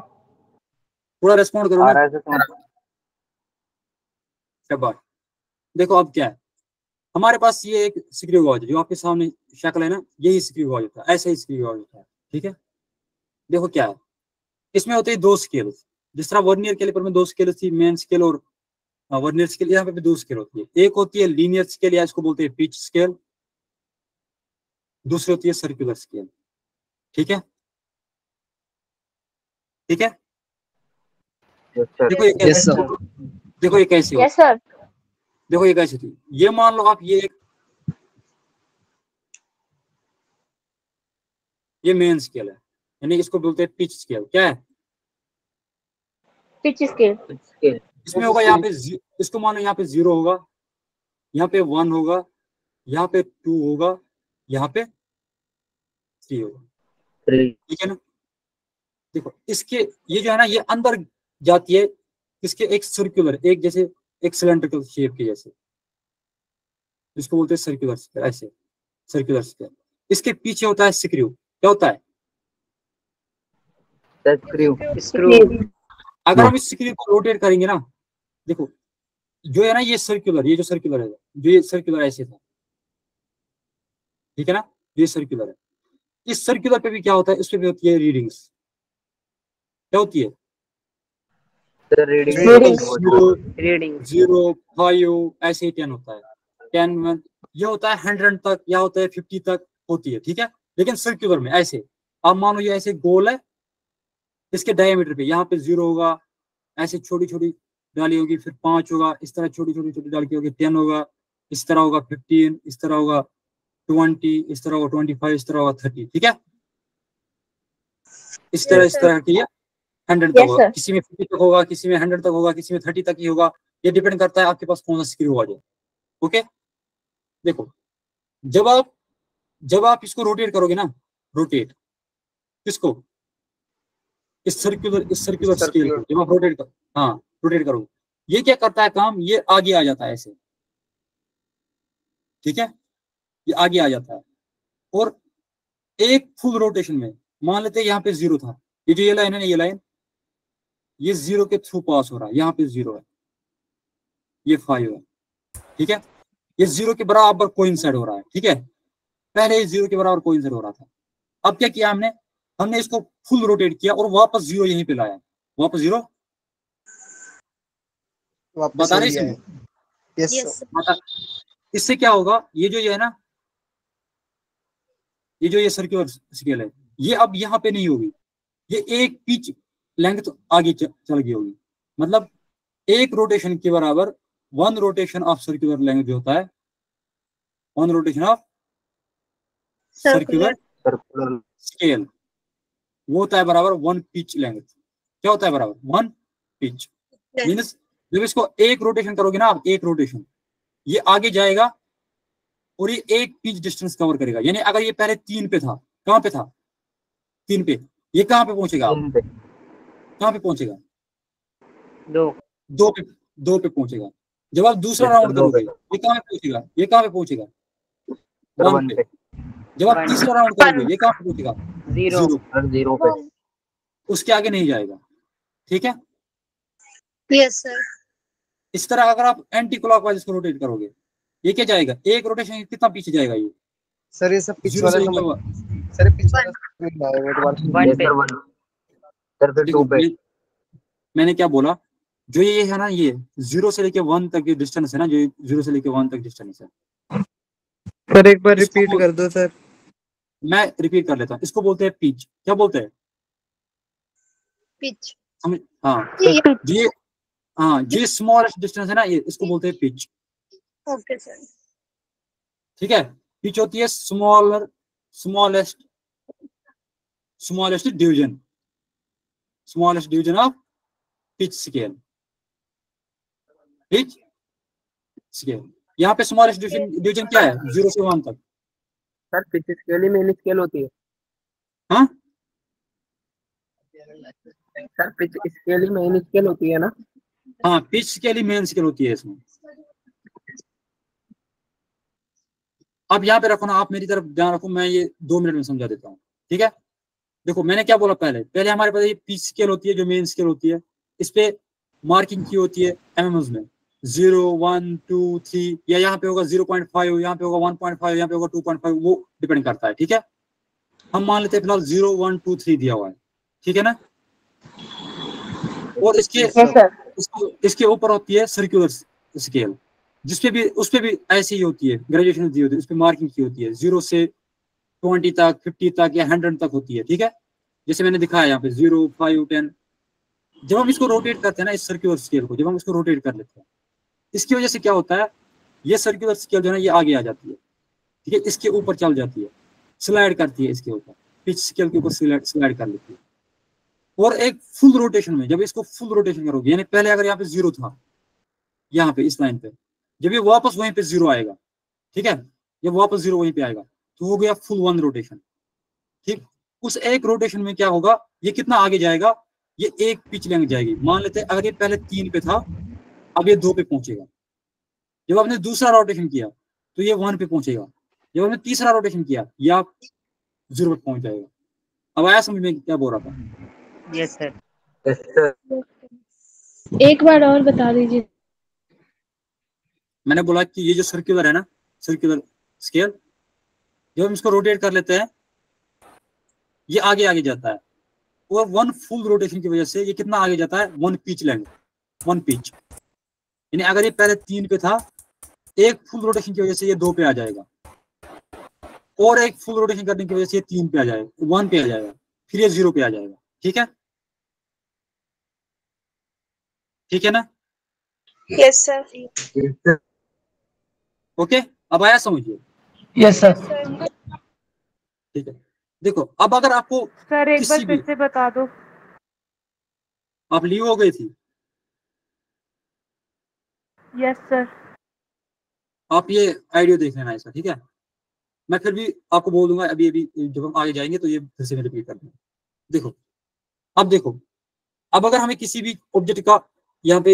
[SPEAKER 1] पूरा रेस्पॉन्ड करो
[SPEAKER 3] आ
[SPEAKER 1] ना।
[SPEAKER 3] रहा है सर समझ।
[SPEAKER 1] शाबाश। देखो अब क्या है, हमारे पास ये एक सिक्री गॉज जो आपके सामने शक्ल है ना, यही सिक्री गॉज होता है, ऐसा ही सिक्री गॉज होता है, ठीक है। देखो क्या है, इसमें होते हैं दो स्केल, जिस तरह वर्नियर कैलिपर में दो स्केल थी, मेन स्केल और वर्नियर स्केल, यहाँ पे भी दो स्केल होती है। एक होती है लीनियर स्केल या इसको बोलते हैं पिच स्केल, दूसरी होती है सर्कुलर स्केल। ठीक है, ठीक है।
[SPEAKER 3] Yes, sir.
[SPEAKER 1] देखो ये
[SPEAKER 2] Yes,
[SPEAKER 1] कैसे,
[SPEAKER 2] sir.
[SPEAKER 1] देखो ये कैसे होती
[SPEAKER 6] यस सर।
[SPEAKER 1] देखो ये कैसे थी। ये मान लो आप ये मेन स्केल है, यानी इसको बोलते हैं पिच स्केल। क्या है?
[SPEAKER 6] Pitch scale.
[SPEAKER 3] Scale.
[SPEAKER 1] इसमें होगा यहाँ पे इसको मानो यहाँ पे 0 होगा, यहाँ पे 1 होगा, यहाँ पे 2 होगा, यहाँ पे 3 होगा।
[SPEAKER 3] 3.
[SPEAKER 1] ठीक है ना। देखो इसके ये जो है ना, ये अंदर जाती है इसके एक सर्कुलर, एक जैसे एक सिलेंड्रिकल शेप के जैसे, जिसको बोलते हैं सर्कुलर स्केल, ऐसे सर्कुलर स्केल। इसके पीछे होता है स्क्रू। क्या होता है?
[SPEAKER 3] The screw.
[SPEAKER 1] अगर हम इस स्क्रू को रोटेट करेंगे ना, देखो जो है ना ये सर्कुलर, ये जो सर्कुलर है, जो ये सर्कुलर ऐसे था, ठीक है ना, ये सर्कुलर है। इस सर्कुलर पे भी क्या होता है, इस पे भी होती है रीडिंग्स। क्या होती है?
[SPEAKER 3] The reading.
[SPEAKER 6] रीडिंग
[SPEAKER 1] 0, 5 ऐसे ही 10 होता है, 10, 1 ये होता है 100 तक, या होता है 50 तक होती है। ठीक है, लेकिन सर्कुलर में ऐसे, आप मानो ये ऐसे गोल है, इसके डायमीटर पे यहाँ पे 0 होगा, ऐसे छोटी छोटी डाली होगी, फिर 5 होगा, इस तरह छोटी छोटी छोटी डाल की होगी, 10 होगा, इस तरह होगा 15, इस तरह होगा 20, इस तरह होगा 25, इस तरह होगा 30। ठीक है, इस तरह की ये 100 तक
[SPEAKER 6] Yes,
[SPEAKER 1] होगा,
[SPEAKER 6] sir.
[SPEAKER 1] किसी में 50 तक होगा, किसी में 100 तक होगा, किसी में 30 तक ही होगा। ये डिपेंड करता है आपके पास कौन सा स्क्रू आ जाए। ओके, देखो जब आप इसको रोटेट करोगे ना, रोटेट किसको? इस सर्कुलर स्केल को जब आप रोटेट करोगे, ये क्या करता है काम, ये आगे आ जाता है ऐसे। ठीक है, ये आगे आ जाता है, और एक फुल रोटेशन में मान लेते हैं यहाँ पे 0 था, ये जो ये लाइन है ना, ये लाइन ये 0 के थ्रू पास हो रहा है, यहाँ पे 0 है, ये 5 है। ठीक है, ये 0 के बराबर कोइंसाइड हो रहा है। ठीक है, पहले ये 0 के बराबर कोइंसाइड हो रहा था। अब क्या किया हमने इसको फुल रोटेट किया और वापस 0 यहीं पे लाया, वापस 0 बता रहे हैं।
[SPEAKER 2] Yes
[SPEAKER 4] Yes,
[SPEAKER 2] sir.
[SPEAKER 4] sir.
[SPEAKER 1] इससे क्या होगा, ये जो है ना, ये जो ये सर्कुलर स्केल है, ये अब यहाँ पे नहीं होगी, ये एक पिच लेंथ आगे चल गई होगी। मतलब एक रोटेशन के बराबर 1 रोटेशन ऑफ सर्कुलर लेंथ जो होता है, 1 rotation of circular
[SPEAKER 3] Circular.
[SPEAKER 1] Scale, वो होता है बराबर 1 पिच लेंथ। क्या होता है बराबर 1 पिच? मीन्स जब इसको एक रोटेशन करोगे ना आप, एक रोटेशन, ये आगे जाएगा और ये एक पिच डिस्टेंस कवर करेगा। यानी अगर ये पहले 3 पे था, कहां पे था? 3 पे, ये कहां पे पहुंचेगा? कहां पे पहुंचेगा? 2 पे पहुंचेगा। जब आप दूसरा राउंड करोगे, ये कहां पे पहुंचेगा? ये कहां पे पहुंचेगा? 1 पे। जब आप तीसरा राउंड करोगे, ये कहां पे पहुंचेगा?
[SPEAKER 3] 0 पे.
[SPEAKER 1] उसके आगे नहीं जाएगा। ठीक है,
[SPEAKER 4] Yes, sir.
[SPEAKER 1] इस तरह अगर आप एंटी क्लॉकवाइज इसको रोटेट करोगे, ये क्या जाएगा, एक रोटेशन कितना पीछे जाएगा? ये
[SPEAKER 2] सर ये सब पिच
[SPEAKER 1] 0
[SPEAKER 2] वाला
[SPEAKER 1] से
[SPEAKER 2] नंबर, सर पिच वाला नहीं आया वो दोबारा।
[SPEAKER 3] Yes, sir. 1. Sir, फिर 2 पे.
[SPEAKER 1] मैंने क्या बोला, जो ये है ना, ये 0 से लेके 1 तक की डिस्टेंस है ना, जो 0 से लेके 1 तक डिस्टेंस है,
[SPEAKER 5] सर एक बार
[SPEAKER 1] इसको
[SPEAKER 5] रिपीट कर दो सर।
[SPEAKER 1] मैं रिपीट कर लेता हूँ। इसको बोलते हैं पिच। क्या बोलते हैं?
[SPEAKER 4] Pitch.
[SPEAKER 1] हाँ,
[SPEAKER 4] Yeah.
[SPEAKER 1] ये स्मॉलेस्ट डिस्टेंस है ना, ये इसको बोलते हैं पिच।
[SPEAKER 4] Okay, sir.
[SPEAKER 1] ठीक है, पिच होती है smallest division of pitch scale. Pitch scale, यहाँ पे स्मॉलेस्ट डिवीजन क्या है? 0 से 1 तक।
[SPEAKER 3] सर पिच स्केल ही मेन स्केल होती है.
[SPEAKER 1] हाँ,
[SPEAKER 3] सर पिच स्केल ही मेन स्केल होती है ना.
[SPEAKER 1] हाँ, पिच स्केल ही मेन स्केल होती है इसमें। अब यहाँ पे रखो ना, आप मेरी तरफ ध्यान रखो, मैं ये 2 मिनट में समझा देता हूँ। ठीक है, देखो मैंने क्या बोला, पहले हमारे पास ये पिच स्केल होती है, जो मेन स्केल होती है, इस पे मार्किंग की होती है एमएमएस में, 0, 1, 2, 3, या यहाँ पे होगा 0.5, यहाँ पे होगा 1.5, यहाँ पे होगा 2.5, वो डिपेंड करता है। ठीक है, हम मान लेते हैं फिलहाल 0, 1, 2, 3 दिया हुआ है। ठीक है ना, और इसके
[SPEAKER 2] Yes,
[SPEAKER 5] यस
[SPEAKER 2] sir.
[SPEAKER 5] सर।
[SPEAKER 1] इसके ऊपर होती है सर्कुलर स्केल, जिसपे भी उस पे भी ऐसी ही होती है, ग्रेजुएशन दी होती है, उस पे मार्किंग की होती है, 0 से 20 तक, 50 तक या 100 तक होती है। ठीक है, जैसे मैंने दिखाया यहाँ पे 0, 5, 10। जब हम इसको रोटेट करते हैं ना, इस सर्कुलर स्केल को जब हम इसको रोटेट कर लेते हैं, इसकी वजह से क्या होता है, ये सर्कुलर स्केल जो है ना ये आगे आ जाती है। ठीक है, इसके ऊपर चल जाती है, स्लाइड करती है इसके ऊपर, पिच स्केल के ऊपर स्लाइड कर लेती है। और एक फुल रोटेशन में, जब इसको फुल रोटेशन करोगे, यानी पहले अगर यहाँ पे 0 था, यहाँ पे इस लाइन पे, जब ये वापस वहीं पे 0 आएगा, ठीक है, जब वापस 0 वहीं पे आएगा तो हो गया फुल 1 रोटेशन। ठीक, उस एक रोटेशन में क्या होगा, ये कितना आगे जाएगा, ये एक पिच लेंथ जाएगी। मान लेते हैं अगर ये पहले 3 पे था, अब ये 2 पे पहुंचेगा। जब आपने दूसरा रोटेशन किया तो ये 1 पे पहुंचेगा। जब आपने तीसरा रोटेशन किया, ये आप 0 पे पहुंच जाएगा। अब आया समझ में क्या बोल रहा था?
[SPEAKER 5] Yes sir.
[SPEAKER 3] Yes, sir.
[SPEAKER 6] एक बार और बता दीजिए।
[SPEAKER 1] मैंने बोला कि ये जो सर्कुलर है ना, सर्कुलर स्केल, जब हम इसको रोटेट कर लेते हैं, ये आगे आगे जाता है, और 1 फुल रोटेशन की वजह से ये कितना आगे जाता है, 1 पिच लेंथ, 1 पिच। यानी अगर ये पहले 3 पे था, एक फुल रोटेशन की वजह से ये 2 पे आ जाएगा, और एक फुल रोटेशन करने की वजह से ये 3 पे आ जाएगा, 1 पे आ जाएगा, फिर ये 0 पे आ जाएगा। ठीक है, ठीक है ना?
[SPEAKER 4] Yes sir.
[SPEAKER 3] Yes, sir.
[SPEAKER 1] Okay, अब आया समझिए।
[SPEAKER 5] Yes sir.
[SPEAKER 1] ठीक है, देखो अब अगर आपको
[SPEAKER 6] सर एक बार
[SPEAKER 1] किसी
[SPEAKER 6] फिर
[SPEAKER 1] भी,
[SPEAKER 6] से बता दो।
[SPEAKER 1] आप लीव हो गई थी,
[SPEAKER 6] यस सर।
[SPEAKER 1] आप ये आइडियो देख लेना इसका। ठीक है, मैं फिर भी आपको बोल दूंगा, अभी अभी जब हम आगे जाएंगे तो ये फिर से मैं रिपीट कर दूंगा। देखो, अब देखो, अब अगर हमें किसी भी ऑब्जेक्ट का यहाँ पे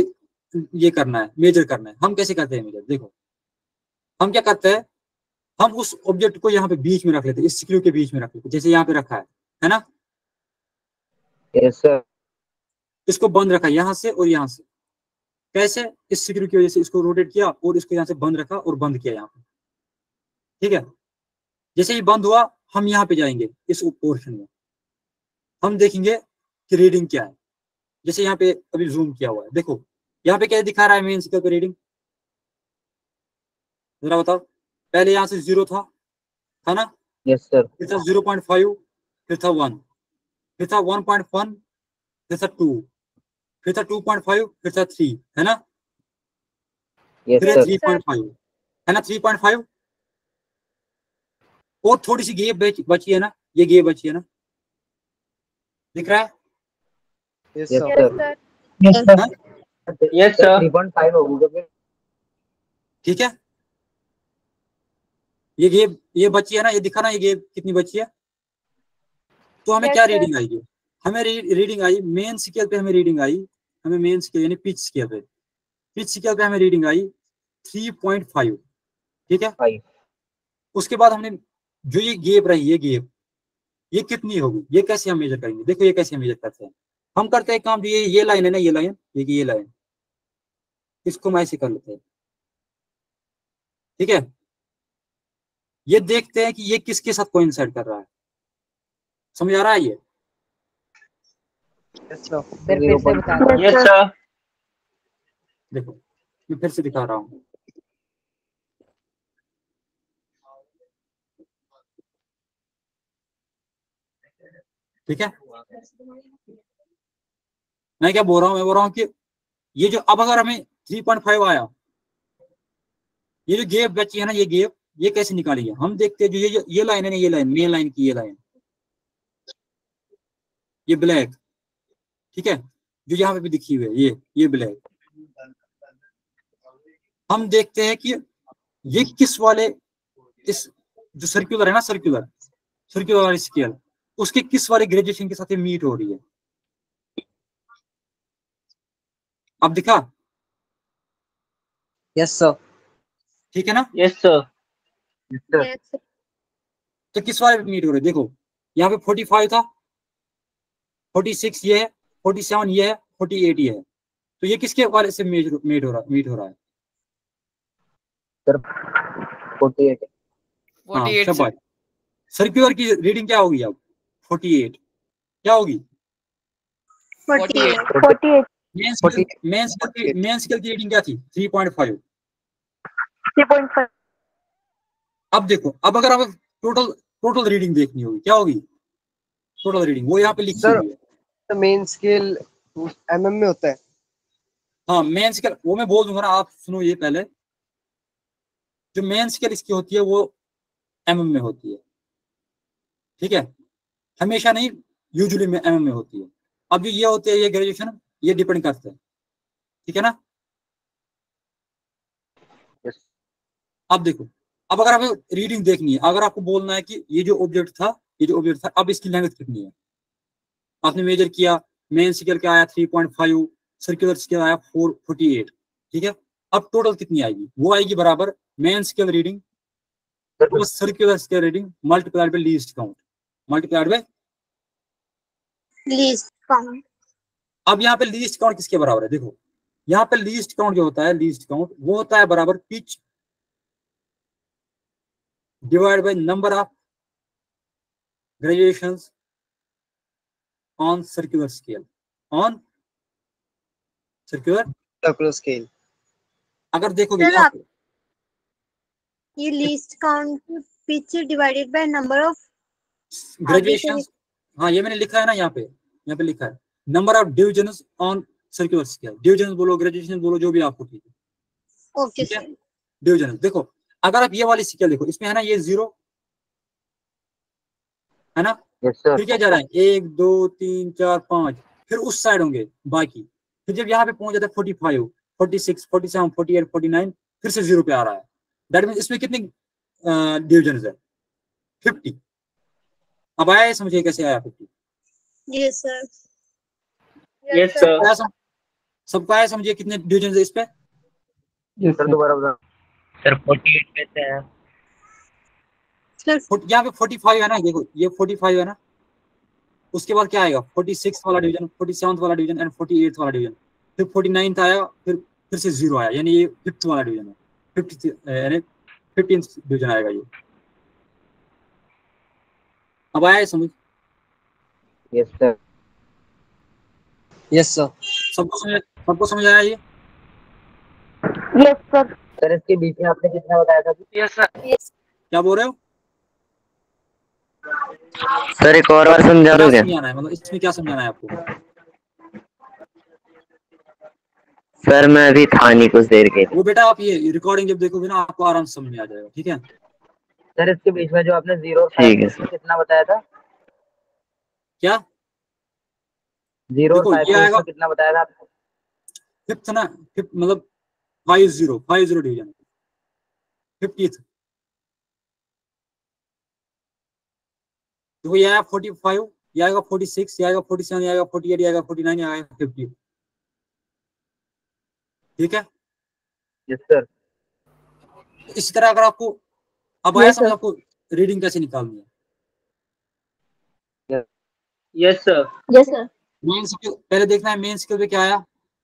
[SPEAKER 1] ये करना है, मेजर करना है, हम कैसे करते हैं मेजर? देखो, हम क्या करते हैं, हम उस ऑब्जेक्ट को यहाँ पे बीच में रख लेते हैं, इस स्क्रू के बीच में रख लेते हैं, जैसे यहाँ पे रखा है ना?
[SPEAKER 3] Yes, sir.
[SPEAKER 1] इसको बंद रखा यहाँ से और यहाँ से। कैसे? इस स्क्रू की वजह से इसको रोटेट किया और इसको यहाँ से बंद रखा और बंद किया यहाँ पे। ठीक है, जैसे ही बंद हुआ, हम यहाँ पे जाएंगे इस पोर्शन में, हम देखेंगे कि रीडिंग क्या है। जैसे यहाँ पे अभी जूम किया हुआ है, देखो यहाँ पे क्या दिखा रहा है मेन स्केल पे रीडिंग, जरा बताओ। पहले यहाँ से 0 था ना?
[SPEAKER 3] Yes, sir.
[SPEAKER 1] फिर था 0.5, फिर था 1, फिर था 1.1, फिर था 2, फिर था 2.5, फिर था 3, है ना?
[SPEAKER 3] Yes,
[SPEAKER 1] फिर
[SPEAKER 3] sir.
[SPEAKER 1] 3.5, है ना? 3.5, और थोड़ी सी गेप बची है ना, ये गेप बची है ना, दिख रहा है?
[SPEAKER 2] Yes,
[SPEAKER 3] Yes,
[SPEAKER 2] sir.
[SPEAKER 3] sir.
[SPEAKER 5] Yes sir.
[SPEAKER 1] हाँ?
[SPEAKER 5] Yes, sir.
[SPEAKER 3] 3.5 होगी तो फिर
[SPEAKER 1] ठीक है, ये गेप ये बची है ना, ये दिखा ना, ये गेप कितनी बची है? तो हमें
[SPEAKER 4] Yes,
[SPEAKER 1] क्या
[SPEAKER 4] sir.
[SPEAKER 1] रीडिंग आएगी? हमें रीडिंग आई मेन स्केल पे, हमें रीडिंग आई, हमें मेन स्केल यानी पिच स्केल पे, पिच स्केल पे हमें रीडिंग आई 3.5। ठीक है,
[SPEAKER 3] 5.
[SPEAKER 1] उसके बाद हमने जो ये गेप रही, ये गेप, ये कितनी होगी, ये कैसे हम मेजर करेंगे? देखो ये कैसे मेजर करते हैं, हम करते हैं काम, ये लाइन है ना, ये लाइन, ये लाइन, इसको हम ऐसे कर लेते हैं। ठीक है, ये देखते हैं कि ये किसके साथ कोइंसाइड कर रहा है। समझ आ रहा है ये?
[SPEAKER 2] Yes, sir.
[SPEAKER 5] फिर से बता। Yes sir.
[SPEAKER 1] देखो मैं फिर से दिखा रहा हूँ। ठीक है, मैं क्या बोल रहा हूँ, मैं बोल रहा हूँ कि ये जो अब अगर हमें 3.5 आया, ये जो गेप बची है ना, ये गेप, ये कैसे निकालेंगे? हम देखते हैं, जो ये लाइन है ना, ये लाइन, मेन लाइन की ये लाइन, ये ब्लैक, ठीक है, जो यहाँ पे भी दिखी हुई है, ये ब्लैक, हम देखते हैं कि ये किस वाले, इस जो सर्कुलर है ना, सर्कुलर वाली स्केल, उसके किस वाले ग्रेजुएशन के साथ ये मीट हो रही है। अब दिखा?
[SPEAKER 2] Yes, sir.
[SPEAKER 1] ठीक है ना?
[SPEAKER 5] Yes sir.
[SPEAKER 3] Yes, sir.
[SPEAKER 4] Yes.
[SPEAKER 1] तो किस वाले मीट हो रहे? देखो यहाँ पे 45 था, 46 ये है, 47 ये है, 48 ये है, तो ये किसके वाले से मीट हो रहा है?
[SPEAKER 3] Sir, 48.
[SPEAKER 1] हाँ, शाबाश। सर्कुलर की रीडिंग क्या होगी अब? 48 क्या होगी?
[SPEAKER 4] 48
[SPEAKER 7] 48
[SPEAKER 1] मेन स्केल की रीडिंग क्या थी 3.5।
[SPEAKER 7] 3.5
[SPEAKER 1] अब देखो, अब अगर आप टोटल रीडिंग देखनी होगी, क्या होगी टोटल रीडिंग, वो यहाँ पे लिखी
[SPEAKER 2] सर
[SPEAKER 1] हुई है।
[SPEAKER 2] मेन स्केल एमएम में होता है।
[SPEAKER 1] हाँ मेन स्केल वो मैं बोल दूंगा ना, आप सुनो ये पहले। जो मेन स्केल इसकी होती है वो एमएम में होती है, ठीक है, हमेशा नहीं, यूजुअली में एमएम में होती है। अब जो ये होते हैं ये ग्रेजुएशन, ये डिपेंड करते हैं, ठीक है ना। अब देखो, अब अगर आप रीडिंग देखनी है, अगर आपको बोलना है कि ये जो ऑब्जेक्ट था अब इसकी लेंथ कितनी है, आपने मेजर किया, मेन स्केल क्या आया 3.5, सर्कुलर स्केल आया 448, ठीक है। अब टोटल कितनी आएगी, वो आएगी बराबर main scale reading plus circular scale reading multiplied by least count multiplied by
[SPEAKER 4] least count.
[SPEAKER 1] अब यहाँ पे लीस्ट काउंट किसके बराबर है, देखो यहाँ पे लीस्ट काउंट जो होता है, लीस्ट काउंट वो होता है बराबर pitch divide by number of graduations on circular scale, on circular
[SPEAKER 2] scale.
[SPEAKER 1] अगर देखोगे
[SPEAKER 4] सर
[SPEAKER 1] यहाँ
[SPEAKER 4] आप
[SPEAKER 1] पे
[SPEAKER 4] ये least count pitch divided by number of
[SPEAKER 1] graduation, हाँ ये मैंने लिखा है ना, यहाँ पे लिखा है number of divisions on circular scale, division बोलो ग्रेजुएशन बोलो जो भी आपको ठीक है,
[SPEAKER 4] ओके
[SPEAKER 1] ठीक है।
[SPEAKER 4] सर।
[SPEAKER 1] डिविजन देखो, अगर आप ये वाली स्केल देखो, इसमें है ना ये 0 है ना, फिर क्या जा रहा है 1 2 3 4 5, फिर उस साइड होंगे बाकी, फिर जब यहाँ पे पहुंच जाता है 45 46 47 48 49, फिर से 0 पे आ रहा है। दैट मीन इसमें कितने डिविजन है 50। अब आया समझिए कैसे आया 50।
[SPEAKER 4] Yes sir.
[SPEAKER 3] Yes sir.
[SPEAKER 1] सबको आया समझिए कितने डिविजन है इस पे।
[SPEAKER 3] सर दोबारा बता। सर 48 में से है
[SPEAKER 4] सर।
[SPEAKER 1] यहाँ पे 45 है ना, देखो ये 45 है ना, उसके बाद क्या आएगा 46 वाला डिवीजन, 47 वाला डिवीजन एंड 48 वाला डिवीजन, फिर 49 आया, फिर से 0 आया, यानी ये 5th वाला डिवीजन है, 50 यानी 15th डिवीजन आएगा ये। अब आया समझ।
[SPEAKER 3] Yes sir.
[SPEAKER 2] Yes sir.
[SPEAKER 1] सबको समझ आया ये।
[SPEAKER 7] Yes sir.
[SPEAKER 3] सर इसके बीच में आपने कितना बताया था?
[SPEAKER 7] Yes sir.
[SPEAKER 1] क्या बोल रहे हो
[SPEAKER 3] सर एक और बार समझा
[SPEAKER 1] क्या
[SPEAKER 3] दोगे?
[SPEAKER 1] समझाना है, मतलब इसमें क्या समझाना है आपको।
[SPEAKER 3] सर मैं अभी था नहीं कुछ देर के लिए।
[SPEAKER 1] वो बेटा आप ये रिकॉर्डिंग जब देखोगे ना आपको आराम से समझ में आ जाएगा, ठीक है।
[SPEAKER 3] सर इसके बीच में जो आपने 0 ठीक है सर कितना बताया था?
[SPEAKER 1] क्या
[SPEAKER 3] 0 और
[SPEAKER 1] देखो,
[SPEAKER 3] 5
[SPEAKER 1] ये आएगा
[SPEAKER 3] में कितना बताया था आपने?
[SPEAKER 1] 5th ना, 5th मतलब 50 डिवीजन 50th। देखो ये आया 45, ये आएगा 46, ये आएगा 47, ये आएगा 48, ये आएगा 49, ये आएगा 50, ठीक है।
[SPEAKER 3] Yes sir.
[SPEAKER 1] इसी तरह अगर आपको अब आया समझ आपको रीडिंग कैसे निकालनी है।
[SPEAKER 3] Yes sir.
[SPEAKER 7] Yes sir.
[SPEAKER 1] Main scale पहले देखना है, मेन स्केल पे क्या आया,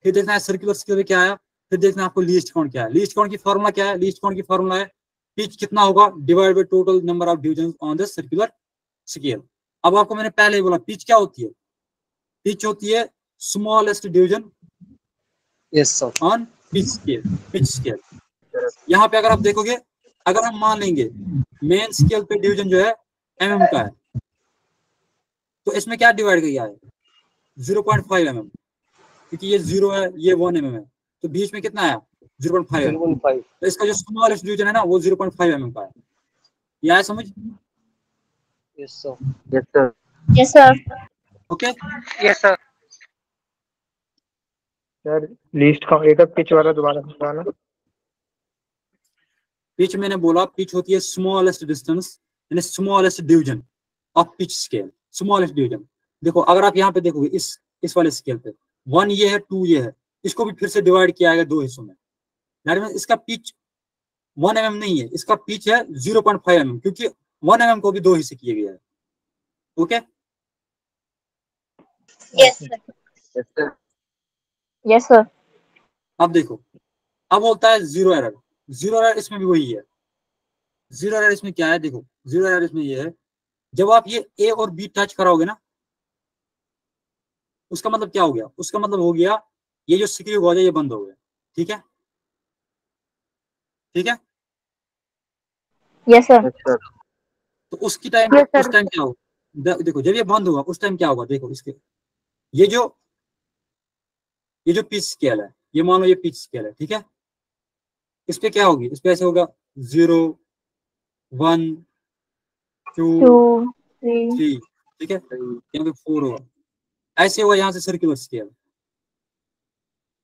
[SPEAKER 1] फिर देखना है सर्कुलर स्केल पे क्या आया, फिर देखना है आपको लीस्ट काउंट क्या है। लीस्ट काउंट की फॉर्मूला क्या है, लीस्ट काउंट की फॉर्मूला है पिच कितना होगा divide by total number of division on the circular scale. अब आपको मैंने पहले ही बोला पिच क्या होती है, पिच होती है smallest division
[SPEAKER 2] yes sir.
[SPEAKER 1] On pitch scale. यहाँ पे अगर आप देखोगे, अगर हम मान लेंगे मेन स्केल पे डिवीजन जो है mm का है, तो इसमें क्या डिवाइड किया है 0.5 mm, क्योंकि ये 0 है ये 1 mm है, तो बीच में कितना आया 0.5 mm। तो इसका जो स्मॉलेस्ट डिवीजन है ना वो 0.5 mm का है। ये आया समझ।
[SPEAKER 2] Yes sir.
[SPEAKER 3] Yes sir.
[SPEAKER 7] Yes sir.
[SPEAKER 1] Okay
[SPEAKER 7] yes sir.
[SPEAKER 5] Sir list का एक पिच वाला दोबारा समझाना।
[SPEAKER 1] पिच मैंने बोला पिच होती है स्मॉलेस्ट डिस्टेंस यानी smallest division of pitch scale, smallest division. देखो अगर आप यहाँ पे देखोगे इस वाले स्केल पे 1 ये है 2 ये है, इसको भी फिर से डिवाइड किया गया 2 हिस्सों में, यानी इसका पिच 1 mm नहीं है, इसका पिच है 0.5 mm, क्योंकि 1 mm को भी 2 हिस्से किए गए हैं। Okay
[SPEAKER 4] yes sir.
[SPEAKER 7] Yes sir.
[SPEAKER 1] अब देखो, अब होता है जीरो एरर। जीरो एरर इसमें भी वही है। जीरो एरर इसमें क्या है, देखो जीरो एरर इसमें ये है, जब आप ये ए और बी टच कराओगे ना, उसका मतलब क्या हो गया, उसका मतलब हो गया ये जो सिक्योर गॉज है ये बंद हो गया। ठीक है, ठीक है।
[SPEAKER 7] Yes sir.
[SPEAKER 3] Yes sir.
[SPEAKER 1] तो उसकी टाइम
[SPEAKER 7] Yes, sir.
[SPEAKER 1] उस टाइम क्या होगा, देखो जब ये बंद होगा उस टाइम क्या होगा, देखो इसके ये जो पिच स्केल है, ये मान लो ये पिच स्केल है, ठीक है। इस पे क्या होगी, इस पे ऐसे होगा 0 1 2
[SPEAKER 7] 2, 3.
[SPEAKER 1] 3, ठीक है, यहाँ पे 4 होगा, ऐसे होगा यहाँ से सर्कुलर स्केल,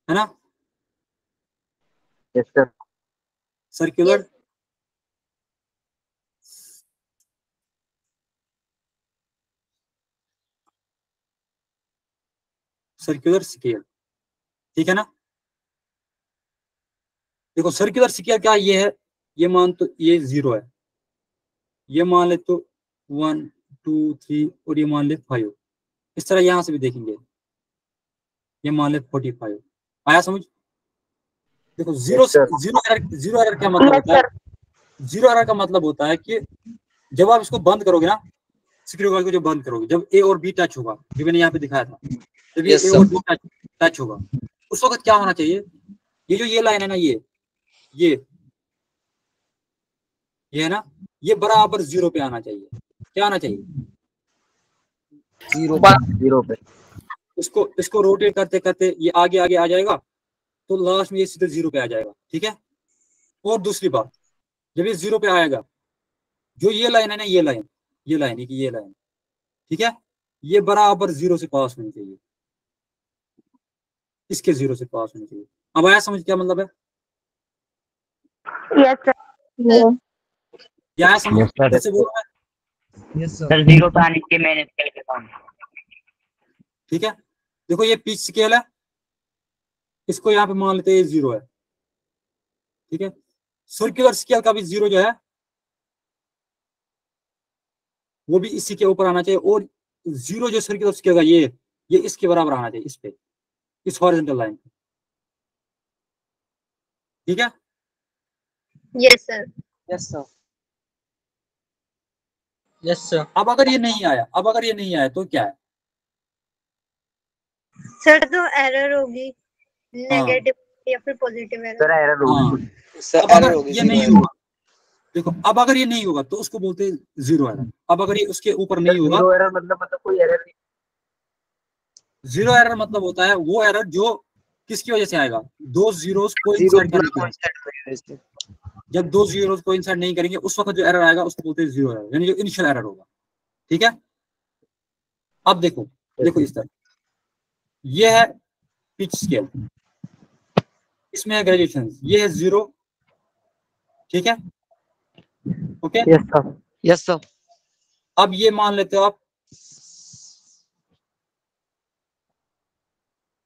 [SPEAKER 1] है ना,
[SPEAKER 3] yes sir.
[SPEAKER 1] Circular circular scale, ठीक है ना। देखो सर्कुलर स्केल क्या ये है, ये मान तो ये 0 है, ये मान ले तो 1 2 3 और ये मान ले 5, इस तरह यहां से भी देखेंगे, ये मान ले 45, आया समझ। देखो zero
[SPEAKER 3] Yes, sir.
[SPEAKER 1] Zero error क्या मतलब
[SPEAKER 7] Yes,
[SPEAKER 1] होता है, जीरो एरर का मतलब होता है कि जब आप इसको बंद करोगे ना, सिक्योर गॉज को जब बंद करोगे, जब ए और बी टच होगा, जो मैंने यहाँ पे दिखाया था, जब ये
[SPEAKER 2] Yes,
[SPEAKER 1] ए
[SPEAKER 2] sir.
[SPEAKER 1] और बी टच होगा, उस वक्त क्या होना चाहिए, ये जो ये लाइन है ना, ये है ना, ये बराबर 0 पे आना चाहिए। क्या आना चाहिए,
[SPEAKER 2] 0
[SPEAKER 3] 0 पे।
[SPEAKER 1] इसको रोटेट करते करते ये आगे आगे आ जाएगा, तो लास्ट में ये सीधे 0 पे आ जाएगा, ठीक है। और दूसरी बात, जब ये 0 पे आएगा, जो ये लाइन है ना, ये लाइन ये लाइन, ठीक है, ये बराबर 0 से पास होनी चाहिए, इसके 0 से पास होनी चाहिए। अब आया समझ क्या मतलब है,
[SPEAKER 7] Yes, sir. Yeah.
[SPEAKER 1] क्या आया समझ,
[SPEAKER 5] Yes, sir.
[SPEAKER 1] फिर से बोलो मैं,
[SPEAKER 2] Yes, sir.
[SPEAKER 5] सर 0 पे आने के मैंने स्केल के काम।
[SPEAKER 1] ठीक है। देखो ये पिच स्केल है, इसको यहाँ पे मान लेते हैं 0 है, ठीक है। सर्कुलर स्केल का भी 0 जो है वो भी इसी के ऊपर आना चाहिए, और 0 जो सर्कुलर स्केल का ये इसके बराबर आना चाहिए, इस पे, इस हॉरिजॉन्टल लाइन पे, ठीक है।
[SPEAKER 4] Yes, sir.
[SPEAKER 2] Yes, sir.
[SPEAKER 8] Yes sir.
[SPEAKER 1] अब अगर ये नहीं आया तो क्या है,
[SPEAKER 4] सर तो एरर होगी, नेगेटिव या फिर पॉजिटिव एरर।
[SPEAKER 3] सर एरर होगी।
[SPEAKER 2] Sir,
[SPEAKER 1] अब
[SPEAKER 2] error
[SPEAKER 1] अगर
[SPEAKER 2] होगी,
[SPEAKER 1] ये
[SPEAKER 2] zero
[SPEAKER 1] नहीं
[SPEAKER 2] error.
[SPEAKER 1] होगा, देखो अब अगर ये नहीं होगा तो उसको बोलते हैं 0 एरर। अब अगर ये उसके ऊपर नहीं होगा,
[SPEAKER 3] 0 एरर मतलब कोई एरर नहीं।
[SPEAKER 1] 0 एरर मतलब होता है वो एरर जो किसकी वजह से आएगा, दो जीरोस को
[SPEAKER 2] Zero
[SPEAKER 1] इंसर्ट करने
[SPEAKER 2] पूरा
[SPEAKER 1] की वजह से।
[SPEAKER 2] coincide होगी वैसे।
[SPEAKER 1] जब दो जीरोस को इंसर्ट नहीं करेंगे उस वक्त जो एरर आएगा उसको बोलते हैं 0 एरर, यानी जो इनिशियल एरर होगा, ठीक है। अब देखो इस तरह, ये है पिच स्केल, इसमें है ग्रेजुएशन, ये है 0, ठीक है, okay.
[SPEAKER 3] Yes sir.
[SPEAKER 2] Yes, sir.
[SPEAKER 1] अब ये मान लेते हो आप,